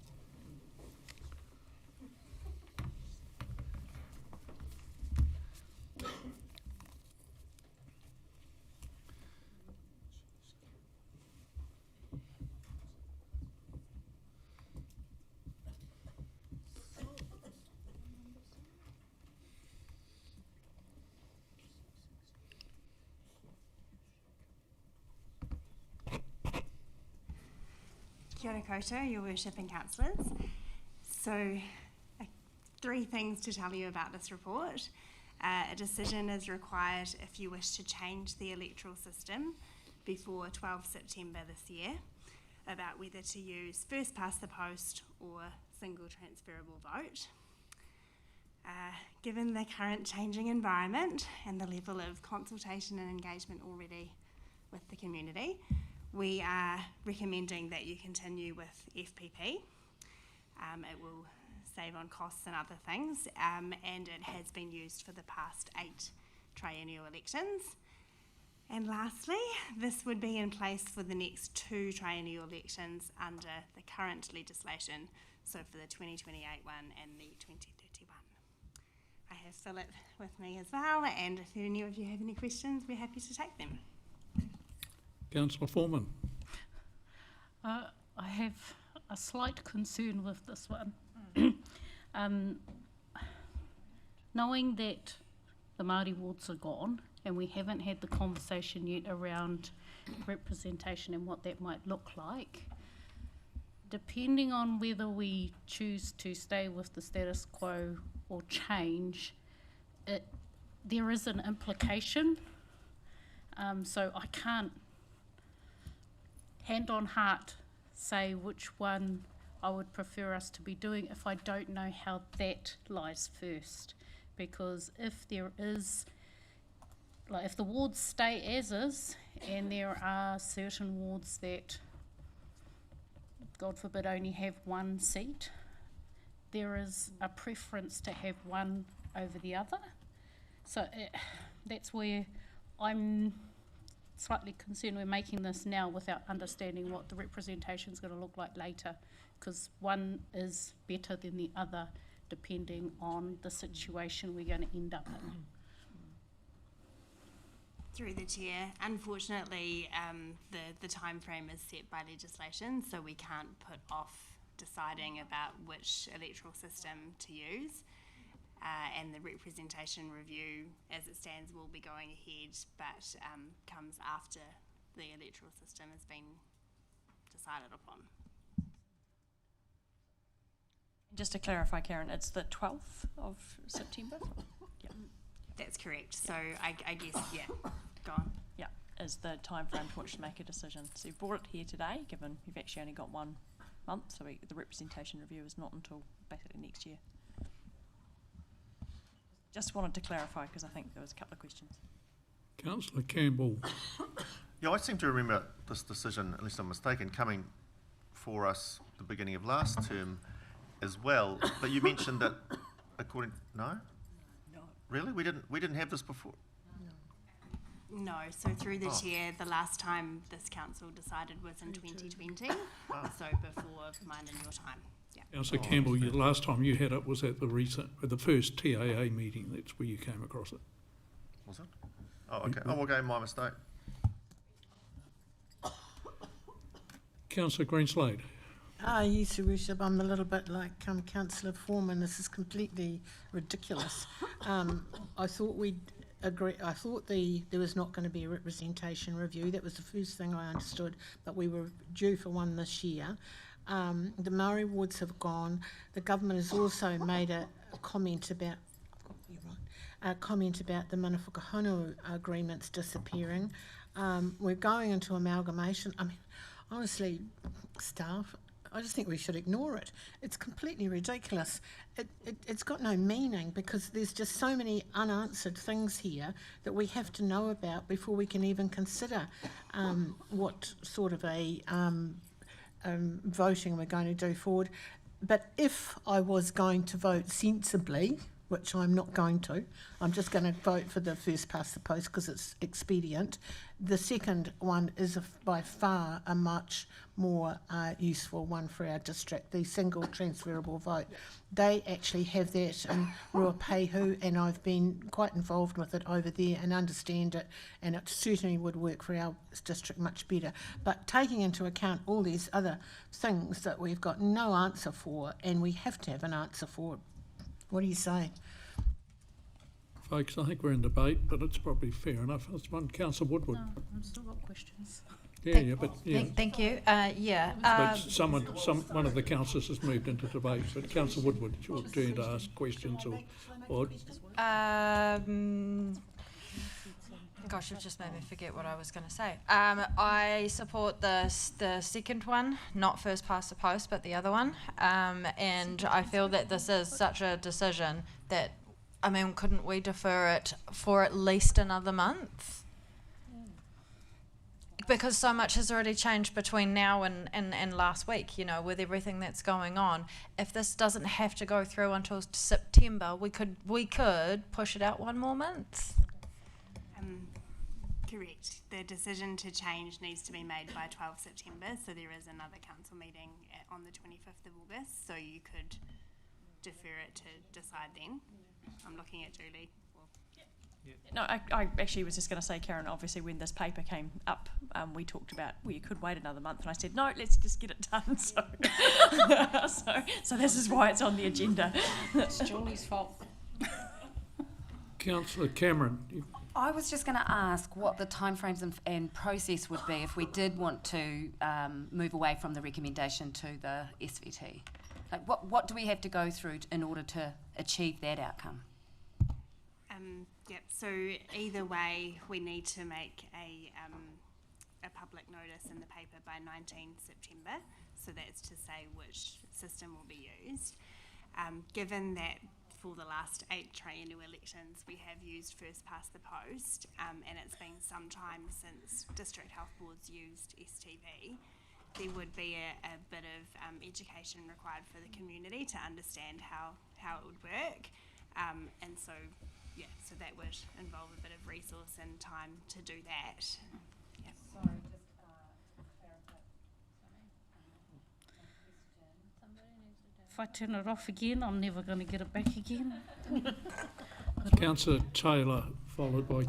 Kia ora koutou, your worship and councillors. So, three things to tell you about this report. A decision is required if you wish to change the electoral system before 12 September this year about whether to use first past the post or single transferable vote. Given the current changing environment and the level of consultation and engagement already with the community, we are recommending that you continue with FPP. It will save on costs and other things, and it has been used for the past 8 triennial elections. And lastly, this would be in place for the next 2 triennial elections under the current legislation, so for the 2028 one and the 2031. I have Philip with me as well, and if any of you have any questions, we're happy to take them. Councillor Foreman. I have a slight concern with this one. Knowing that the Māori wards are gone and we haven't had the conversation yet around representation and what that might look like, depending on whether we choose to stay with the status quo or change, there is an implication. So I can't hand on heart say which one I would prefer us to be doing if I don't know how that lies first. Because if there is, like if the wards stay as is, and there are certain wards that, God forbid, only have one seat, there is a preference to have one over the other. So that's where I'm slightly concerned we're making this now without understanding what the representation is going to look like later, because one is better than the other depending on the situation we're going to end up in. Through the chair, unfortunately, the time frame is set by legislation, so we can't put off deciding about which electoral system to use. And the representation review, as it stands, will be going ahead, but comes after the electoral system has been decided upon. Just to clarify, Karen, it's the 12th of September? Yeah. That's correct. So I guess, yeah, go on. Yeah, is the time frame to which to make a decision. So you've brought it here today, given you've actually only got 1 month, so the representation review is not until basically next year. Just wanted to clarify, because I think there was a couple of questions. Councillor Campbell. Yeah, I seem to remember this decision, unless I'm mistaken, coming for us the beginning of last term as well. But you mentioned that according... No? No. Really? We didn't have this before? No, so through the chair, the last time this council decided was in 2020, so before mine and your time. Yeah. Councillor Campbell, the last time you had it was at the first TAA meeting. That's where you came across it. Was it? Oh, okay. Oh, okay, my mistake. Councillor Greenslade. Yes, Your Worship, I'm a little bit like Councillor Foreman. This is completely ridiculous. I thought we'd agree. I thought there was not going to be a representation review. That was the first thing I understood, but we were due for one this year. The Maori wards have gone. The government has also made a comment about the Manawhakahanu agreements disappearing. We're going into amalgamation. I mean, honestly, staff, I just think we should ignore it. It's completely ridiculous. It's got no meaning because there's just so many unanswered things here that we have to know about before we can even consider what sort of a voting we're going to do forward. But if I was going to vote sensibly, which I'm not going to, I'm just going to vote for the first past the post because it's expedient. The second one is by far a much more useful one for our district, the single transferable vote. They actually have that in Ruapehu, and I've been quite involved with it over there and understand it, and it certainly would work for our district much better. But taking into account all these other things that we've got no answer for, and we have to have an answer for, what do you say? Folks, I think we're in debate, but it's probably fair enough. It's one, Councillor Woodward. No, I've still got questions. Thank you. But one of the councillors has moved into debate. But Councillor Woodward, it's your turn to ask questions or Gosh, you've just made me forget what I was going to say. I support the second one, not first past the post, but the other one. And I feel that this is such a decision that, I mean, couldn't we defer it for at least another month? Because so much has already changed between now and last week, you know, with everything that's going on. If this doesn't have to go through until September, we could push it out one more month. Correct. The decision to change needs to be made by 12 September, so there is another council meeting on the 25th of August, so you could defer it to decide then. I'm looking at Julie. No, I actually was just going to say, Karen, obviously when this paper came up, we talked about, well, you could wait another month, and I said, no, let's just get it done. So this is why it's on the agenda. It's Julie's fault. Councillor Cameron. I was just going to ask what the timeframes and process would be if we did want to move away from the recommendation to the SVT. Like, what do we have to go through in order to achieve that outcome? Yep, so either way, we need to make a public notice in the paper by 19 September. so that's to say which system will be used. Given that for the last 8 triennial elections we have used first past the post, and it's been some time since district health boards used STV, there would be a bit of education required for the community to understand how it would work, and so that would involve a bit of resource and time to do that. Yeah. Sorry, just clarify. If I turn it off again, I'm never going to get it back again. Councillor Taylor, followed by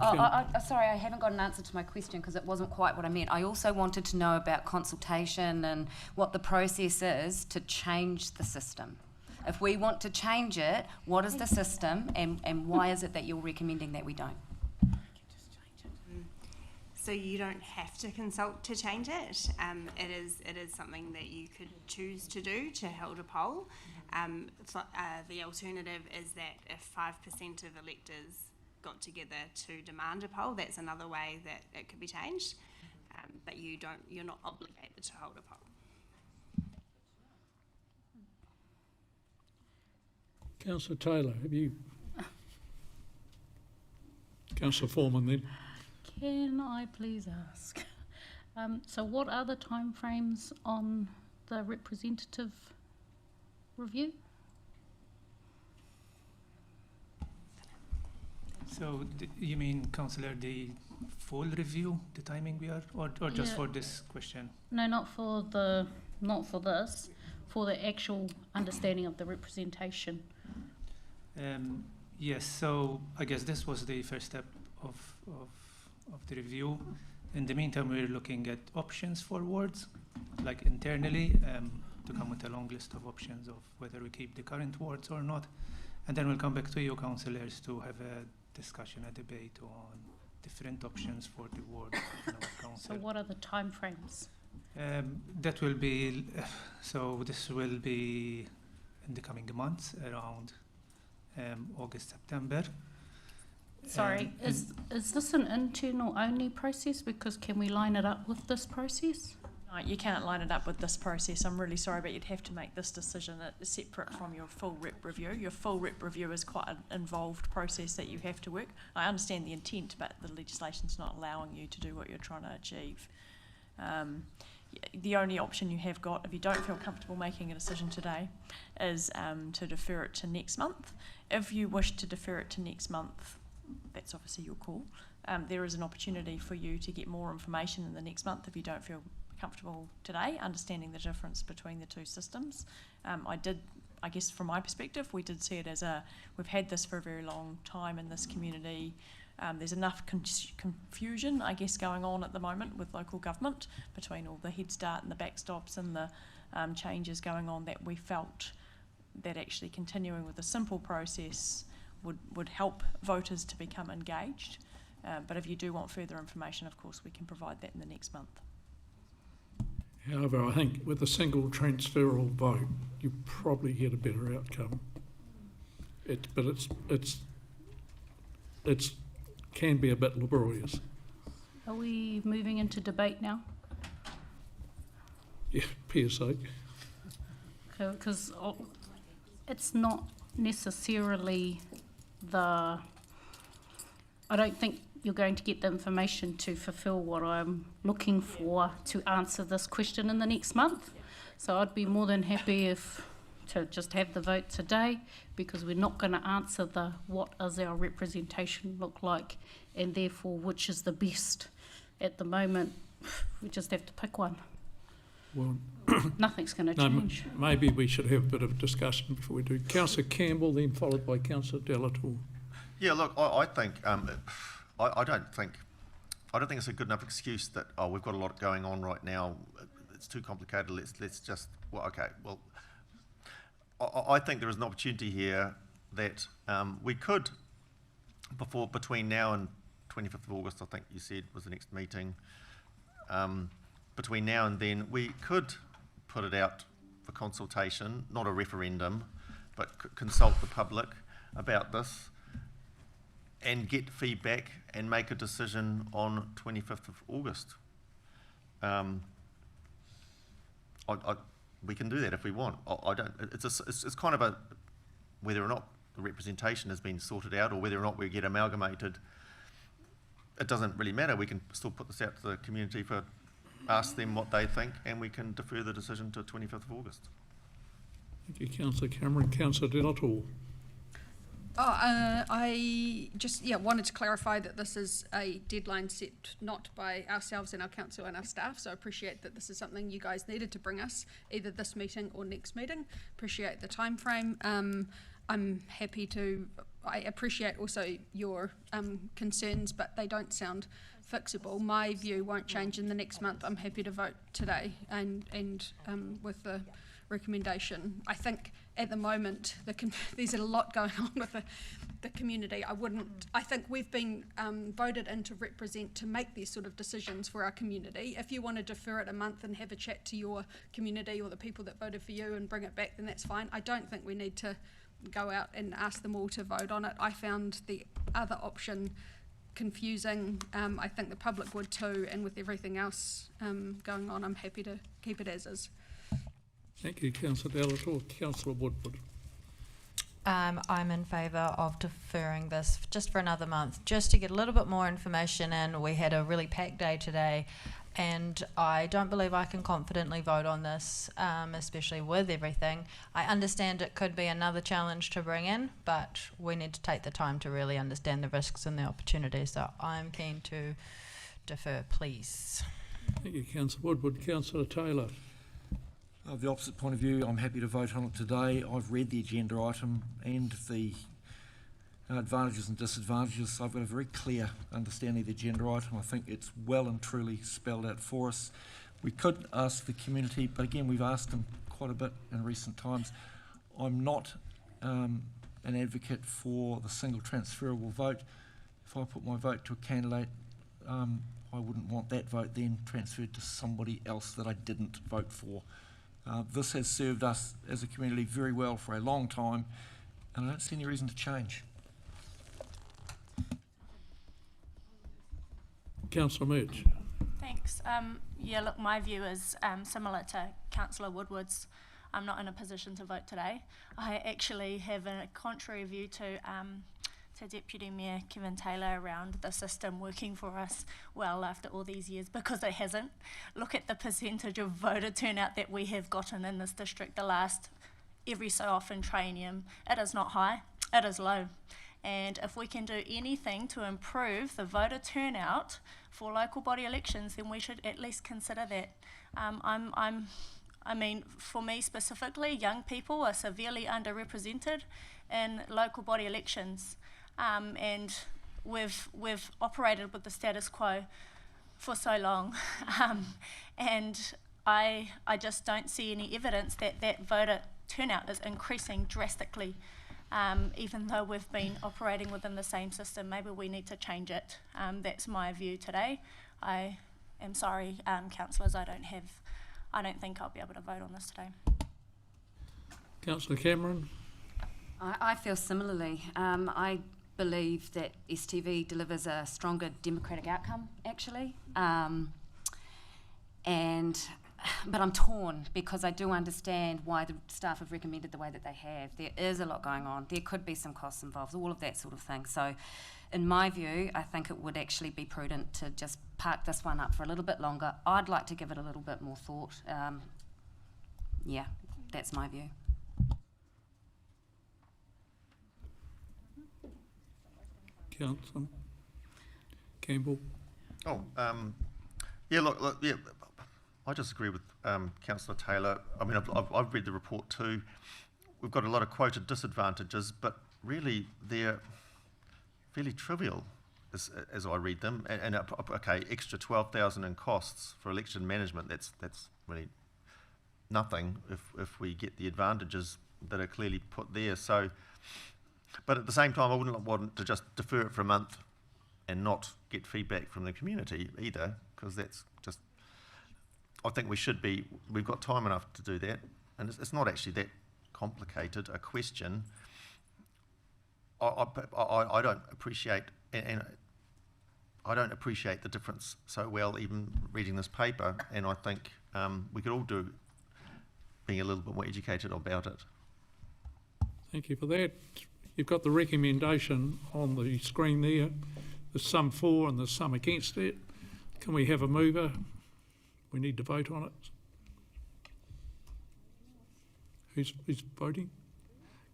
Sorry, I haven't got an answer to my question because it wasn't quite what I meant. I also wanted to know about consultation and what the process is to change the system. If we want to change it, what is the system and why is it that you're recommending that we don't? So you don't have to consult to change it. It is something that you could choose to do, to hold a poll. The alternative is that if 5% of electors got together to demand a poll, that's another way that it could be changed. But you're not obligated to hold a poll. Councillor Taylor, have you? Councillor Foreman then. Can I please ask? So what are the timeframes on the representative review? So you mean, Councillor, the full review, the timing we are, or just for this question? No, not for this, for the actual understanding of the representation. Yes, so I guess this was the first step of the review. In the meantime, we're looking at options for wards, like internally, to come with a long list of options of whether we keep the current wards or not. And then we'll come back to you, councillors, to have a discussion, a debate on different options for the ward in our council. So what are the timeframes? That will be, so this will be in the coming months, around August, September. Sorry, is this an internal only process? Because can we line it up with this process? No, you can't line it up with this process. I'm really sorry, but you'd have to make this decision separate from your full rep review. Your full rep review is quite an involved process that you have to work. I understand the intent, but the legislation's not allowing you to do what you're trying to achieve. The only option you have got, if you don't feel comfortable making a decision today, is to defer it to next month. If you wish to defer it to next month, that's obviously your call. There is an opportunity for you to get more information in the next month if you don't feel comfortable today, understanding the difference between the two systems. I guess from my perspective, we did see it as we've had this for a very long time in this community. There's enough confusion, I guess, going on at the moment with local government between all the head start and the backstops and the changes going on, that we felt that actually continuing with a simple process would help voters to become engaged. But if you do want further information, of course, we can provide that in the next month. However, I think with a single transferal vote, you probably get a better outcome. But it's can be a bit laborious. Are we moving into debate now? Yeah, PSA. Because it's not necessarily I don't think you're going to get the information to fulfil what I'm looking for to answer this question in the next month. So I'd be more than happy to just have the vote today, because we're not going to answer what does our representation look like, and therefore which is the best. At the moment, we just have to pick one. Well, nothing's going to change. Maybe we should have a bit of a discussion before we do. Councillor Campbell, then followed by Councillor Delatour. Yeah, look, I think I don't think it's a good enough excuse that we've got a lot going on right now. It's too complicated. Let's just I think there is an opportunity here that we could between now and 25th of August, I think you said was the next meeting. Between now and then, we could put it out for consultation, not a referendum, but consult the public about this and get feedback and make a decision on 25th of August. we can do that if we want. I don't. It's kind of a whether or not the representation has been sorted out or whether or not we get amalgamated. It doesn't really matter. We can still put this out to the community for ask them what they think, and we can defer the decision to 25th of August. Thank you, Councillor Cameron. Councillor Taupō. I just wanted to clarify that this is a deadline set not by ourselves and our council and our staff, so I appreciate that this is something you guys needed to bring us either this meeting or next meeting. Appreciate the time frame. I'm happy to, I appreciate also your concerns, but they don't sound fixable. My view won't change in the next month. I'm happy to vote today and with the recommendation. I think at the moment there's a lot going on with the community. I think we've been voted in to represent, to make these sort of decisions for our community. If you want to defer it a month and have a chat to your community or the people that voted for you and bring it back, then that's fine. I don't think we need to go out and ask them all to vote on it. I found the other option confusing. I think the public would too, and with everything else going on, I'm happy to keep it as is. Thank you, Councillor Delator. Councillor Woodward. I'm in favour of deferring this just for another month, just to get a little bit more information in. We had a really packed day today, and I don't believe I can confidently vote on this, especially with everything. I understand it could be another challenge to bring in, but we need to take the time to really understand the risks and the opportunities. So I'm keen to defer, please. Thank you, Councillor Woodward. Councillor Taylor. The opposite point of view, I'm happy to vote on it today. I've read the agenda item and the advantages and disadvantages, so I've got a very clear understanding of the agenda item. I think it's well and truly spelled out for us. We could ask the community, but again, we've asked them quite a bit in recent times. I'm not an advocate for the single transferable vote. If I put my vote to a candidate, I wouldn't want that vote then transferred to somebody else that I didn't vote for. This has served us as a community very well for a long time, and I don't see any reason to change. Councillor Murch. Thanks. Look, my view is similar to Councillor Woodward's. I'm not in a position to vote today. I actually have a contrary view to Deputy Mayor Kevin Taylor around the system working for us well after all these years, because it hasn't. Look at the percentage of voter turnout that we have gotten in this district the last every so often triennium. It is not high, it is low. And if we can do anything to improve the voter turnout for local body elections, then we should at least consider that. For me specifically, young people are severely underrepresented in local body elections. And we've operated with the status quo for so long, and I just don't see any evidence that voter turnout is increasing drastically, even though we've been operating within the same system. Maybe we need to change it. That's my view today. I am sorry, councillors, I don't think I'll be able to vote on this today. Councillor Cameron. I feel similarly. I believe that STV delivers a stronger democratic outcome, actually. But I'm torn, because I do understand why the staff have recommended the way that they have. There is a lot going on. There could be some costs involved, all of that sort of thing. So in my view, I think it would actually be prudent to just park this one up for a little bit longer. I'd like to give it a little bit more thought. That's my view. Councillor Campbell. I disagree with Councillor Taylor. I mean, I've read the report too. We've got a lot of quoted disadvantages, but really they're fairly trivial as I read them. And extra 12,000 in costs for election management. That's really nothing if we get the advantages that are clearly put there. So. But at the same time, I wouldn't want to just defer it for a month and not get feedback from the community either, because that's just, I think we've got time enough to do that, and it's not actually that complicated a question. I don't appreciate, and I don't appreciate the difference so well even reading this paper, and I think we could all be being a little bit more educated about it. Thank you for that. You've got the recommendation on the screen there. There's some for and there's some against it. Can we have a mover? We need to vote on it. Who's voting?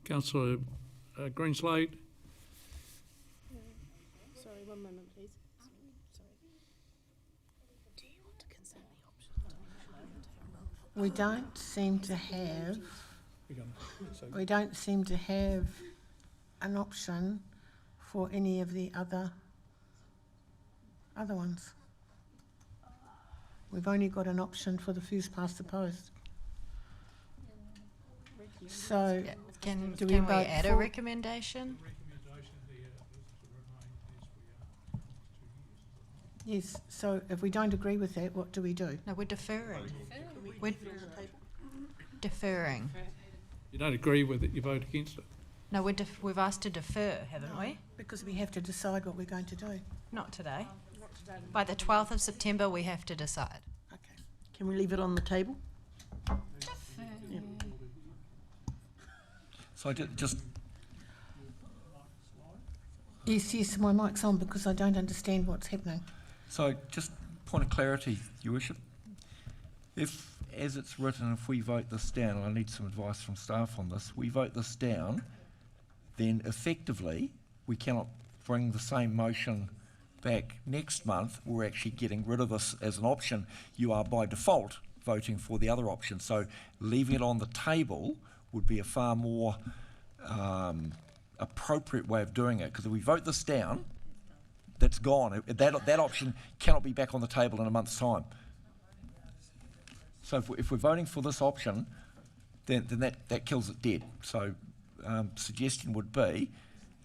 Councillor Greenslade. Sorry, 1 moment, please. Sorry. Do you want to consider the option? We don't seem to have. We don't seem to have an option for any of the other ones. We've only got an option for the first past the post. So, Can do we we vote add a for- recommendation? Yes, so if we don't agree with that, what do we do? No, we're deferring. We're deferring. You don't agree with it, you vote against it. No, we've asked to defer, haven't we? Because we have to decide what we're going to do. Not today. By the 12th of September, we have to decide. Can we leave it on the table? Yeah. So just Yes, my mic's on because I don't understand what's happening. So, just point of clarity, Your Worship. If, as it's written, if we vote this down, and I need some advice from staff on this, we vote this down, then effectively we cannot bring the same motion back next month. We're actually getting rid of this as an option. You are by default voting for the other option. So leaving it on the table would be a far more appropriate way of doing it, because if we vote this down, that's gone. That option cannot be back on the table in a month's time. So if we're voting for this option, then that kills it dead. So suggestion would be,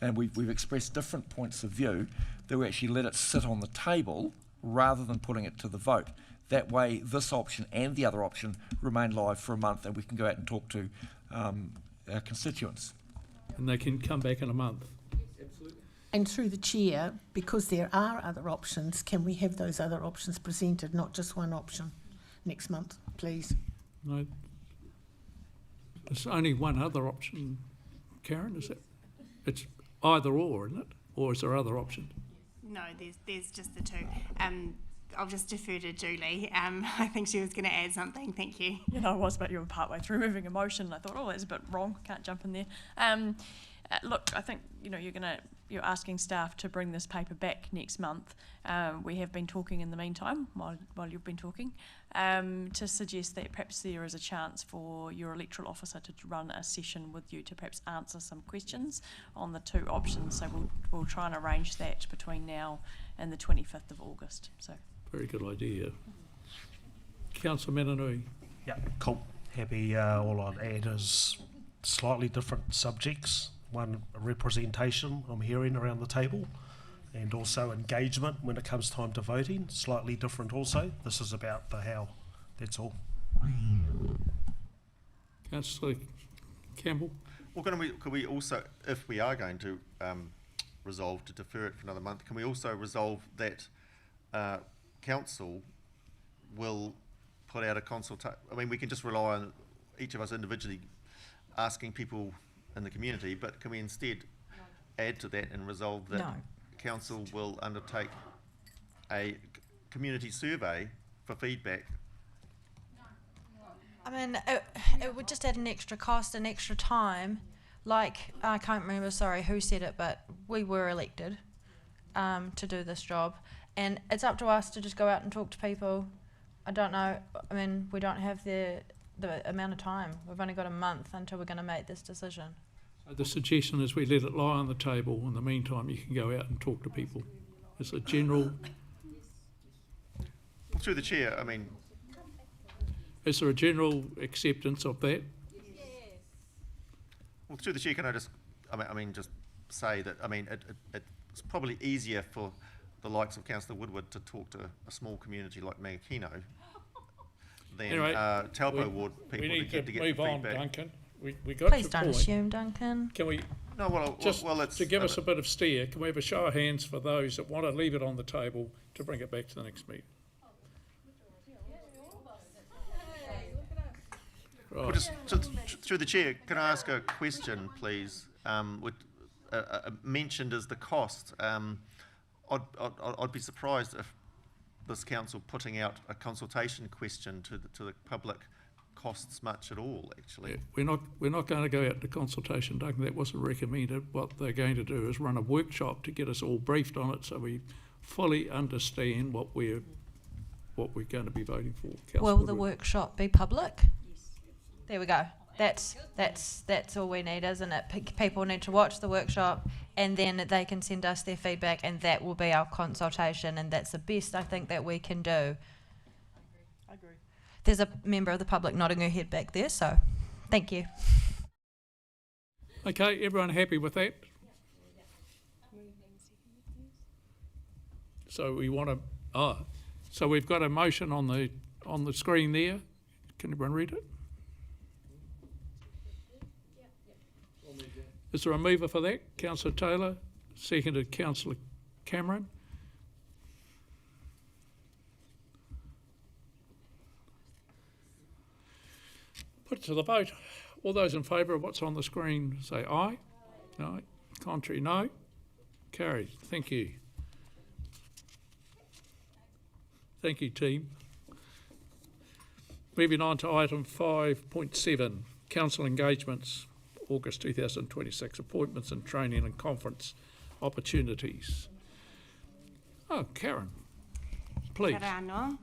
and we've expressed different points of view, that we actually let it sit on the table rather than putting it to the vote. That way this option and the other option remain live for a month, and we can go out and talk to our constituents. And they can come back in a month. And through the chair, because there are other options, can we have those other options presented, not just one option, next month, please? No. There's only one other option, Karen, is it? It's either or, isn't it? Or is there other options? No, there's just the two. I'll just defer to Julie. I think she was going to add something. Thank you. You know, I was, but you were partway through moving a motion, and I thought, oh, that's a bit wrong. Can't jump in there. Look, I think you're asking staff to bring this paper back next month. We have been talking in the meantime while you've been talking to suggest that perhaps there is a chance for your electoral officer to run a session with you to perhaps answer some questions on the two options. So we'll try and arrange that between now and the 25th of August. So. Very good idea. Councillor Mananui. Yeah, cool. Happy. All I'd add is slightly different subjects. One, representation I'm hearing around the table, and also engagement when it comes time to voting. Slightly different also. This is about the how. That's all. Councillor Campbell. Well, could we also, if we are going to resolve to defer it for another month, can we also resolve that council will put out a consultation? I mean, we can just rely on each of us individually asking people in the community, but can we instead add to that and resolve that council will undertake a community survey for feedback? I mean, it would just add an extra cost, an extra time. Like, I can't remember, sorry, who said it, but we were elected to do this job. And it's up to us to just go out and talk to people. I don't know. I mean, we don't have the amount of time. We've only got a month until we're going to make this decision. So the suggestion is we let it lie on the table. In the meantime, you can go out and talk to people. It's a general... Through the chair, I mean... Is there a general acceptance of that? Well, through the chair, can I just... I mean, just say that, I mean, it's probably easier for the likes of Councillor Woodward to talk to a small community like Mangakino than anyway, Taupō ward people we need to get move feedback. on, Duncan. We got Please your don't point. assume, Duncan. Can we No, it's to give us a bit of steer? Can we have a show of hands for those that want to leave it on the table to bring it back to the next meeting? Well, just through the chair, can I ask a question, please? Mentioned as the cost. I'd be surprised if this council putting out a consultation question to the public costs much at all. Actually, yeah, we're not going to go out to consultation, Doug. That wasn't recommended. What they're going to do is run a workshop to get us all briefed on it, so we fully understand what we're going to be voting for. Will the workshop be public? Yes. There we go. That's all we need, isn't it? People need to watch the workshop and then they can send us their feedback, and that will be our consultation, and that's the best I think that we can do. I agree. There's a member of the public nodding her head back there, so thank you. Okay, everyone happy with that? So we want to. So we've got a motion on the screen there. Can everyone read it? Is there a mover for that? Councillor Taylor, seconded Councillor Cameron. Put it to the vote. All those in favour of what's on the screen say aye. Aye. Contrary, no. Carried. Thank you. Thank you, team. Moving on to item 5.7, council engagements, August 2026, appointments and training and conference opportunities. Oh, Karen, please. Kia ora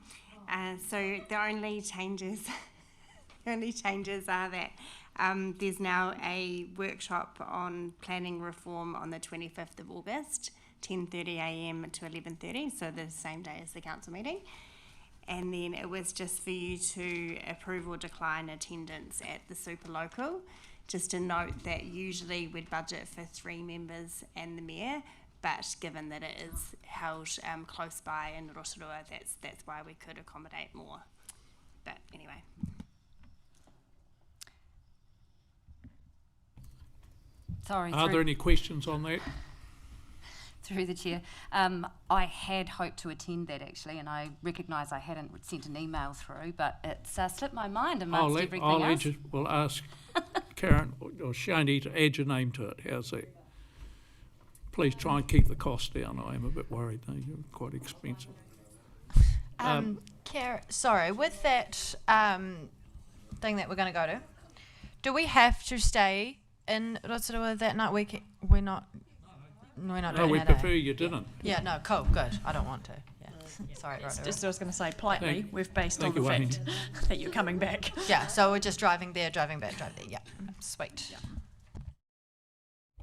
anō. So the only changes are that there's now a workshop on planning reform on the 25th of August, 10:30 a.m. to 11:30, so the same day as the council meeting. And then it was just for you to approve or decline attendance at the super local. Just to note that usually we'd budget for 3 members and the mayor, but given that it is held close by in Rotorua, that's why we could accommodate more. But anyway. Sorry. Are there any questions on that? Through the chair. I had hoped to attend that actually, and I recognise I hadn't sent an email through, but it's slipped my mind amongst everything else. We'll ask Karen or Shani to add your name to it. How's that? Please try and keep the cost down. I am a bit worried. You're quite expensive. Sorry, with that thing that we're going to go to, do we have to stay in Rotorua that night? We're not. We're not no, we prefer you didn't. Yeah, no, cool, good. I don't want to. Yeah. Sorry, Yes, Rotorua. just I was going to say politely, we've based on Thank the you, fact that you're coming back. Yeah, so we're just driving there, driving back, driving there. Yeah, sweet. Yeah.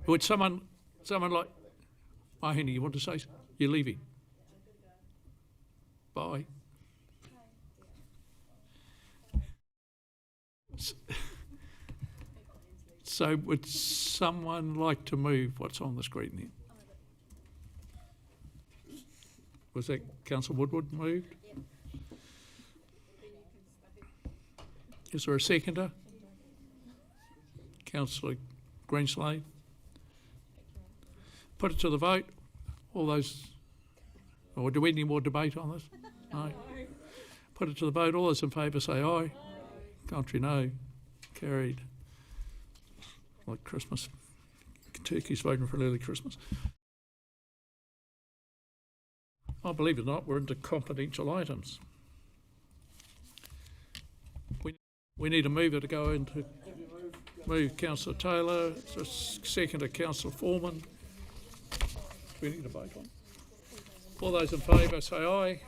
Would someone like Mahini, you want to say you're leaving? Bye. So would someone like to move what's on the screen there? Was that Councillor Woodward moved? Is there a seconder? Councillor Greenslade? Put it to the vote. All those, or do we need more debate on this? No. Put it to the vote. All those in favour say aye. Contrary, no. Carried. Like Christmas. Turkey's voting for an early Christmas. I believe it or not, we're into confidential items. We need a mover to go into. Move Councillor Taylor, second to Councillor Foreman. Do we need a vote on? All those in favour say aye.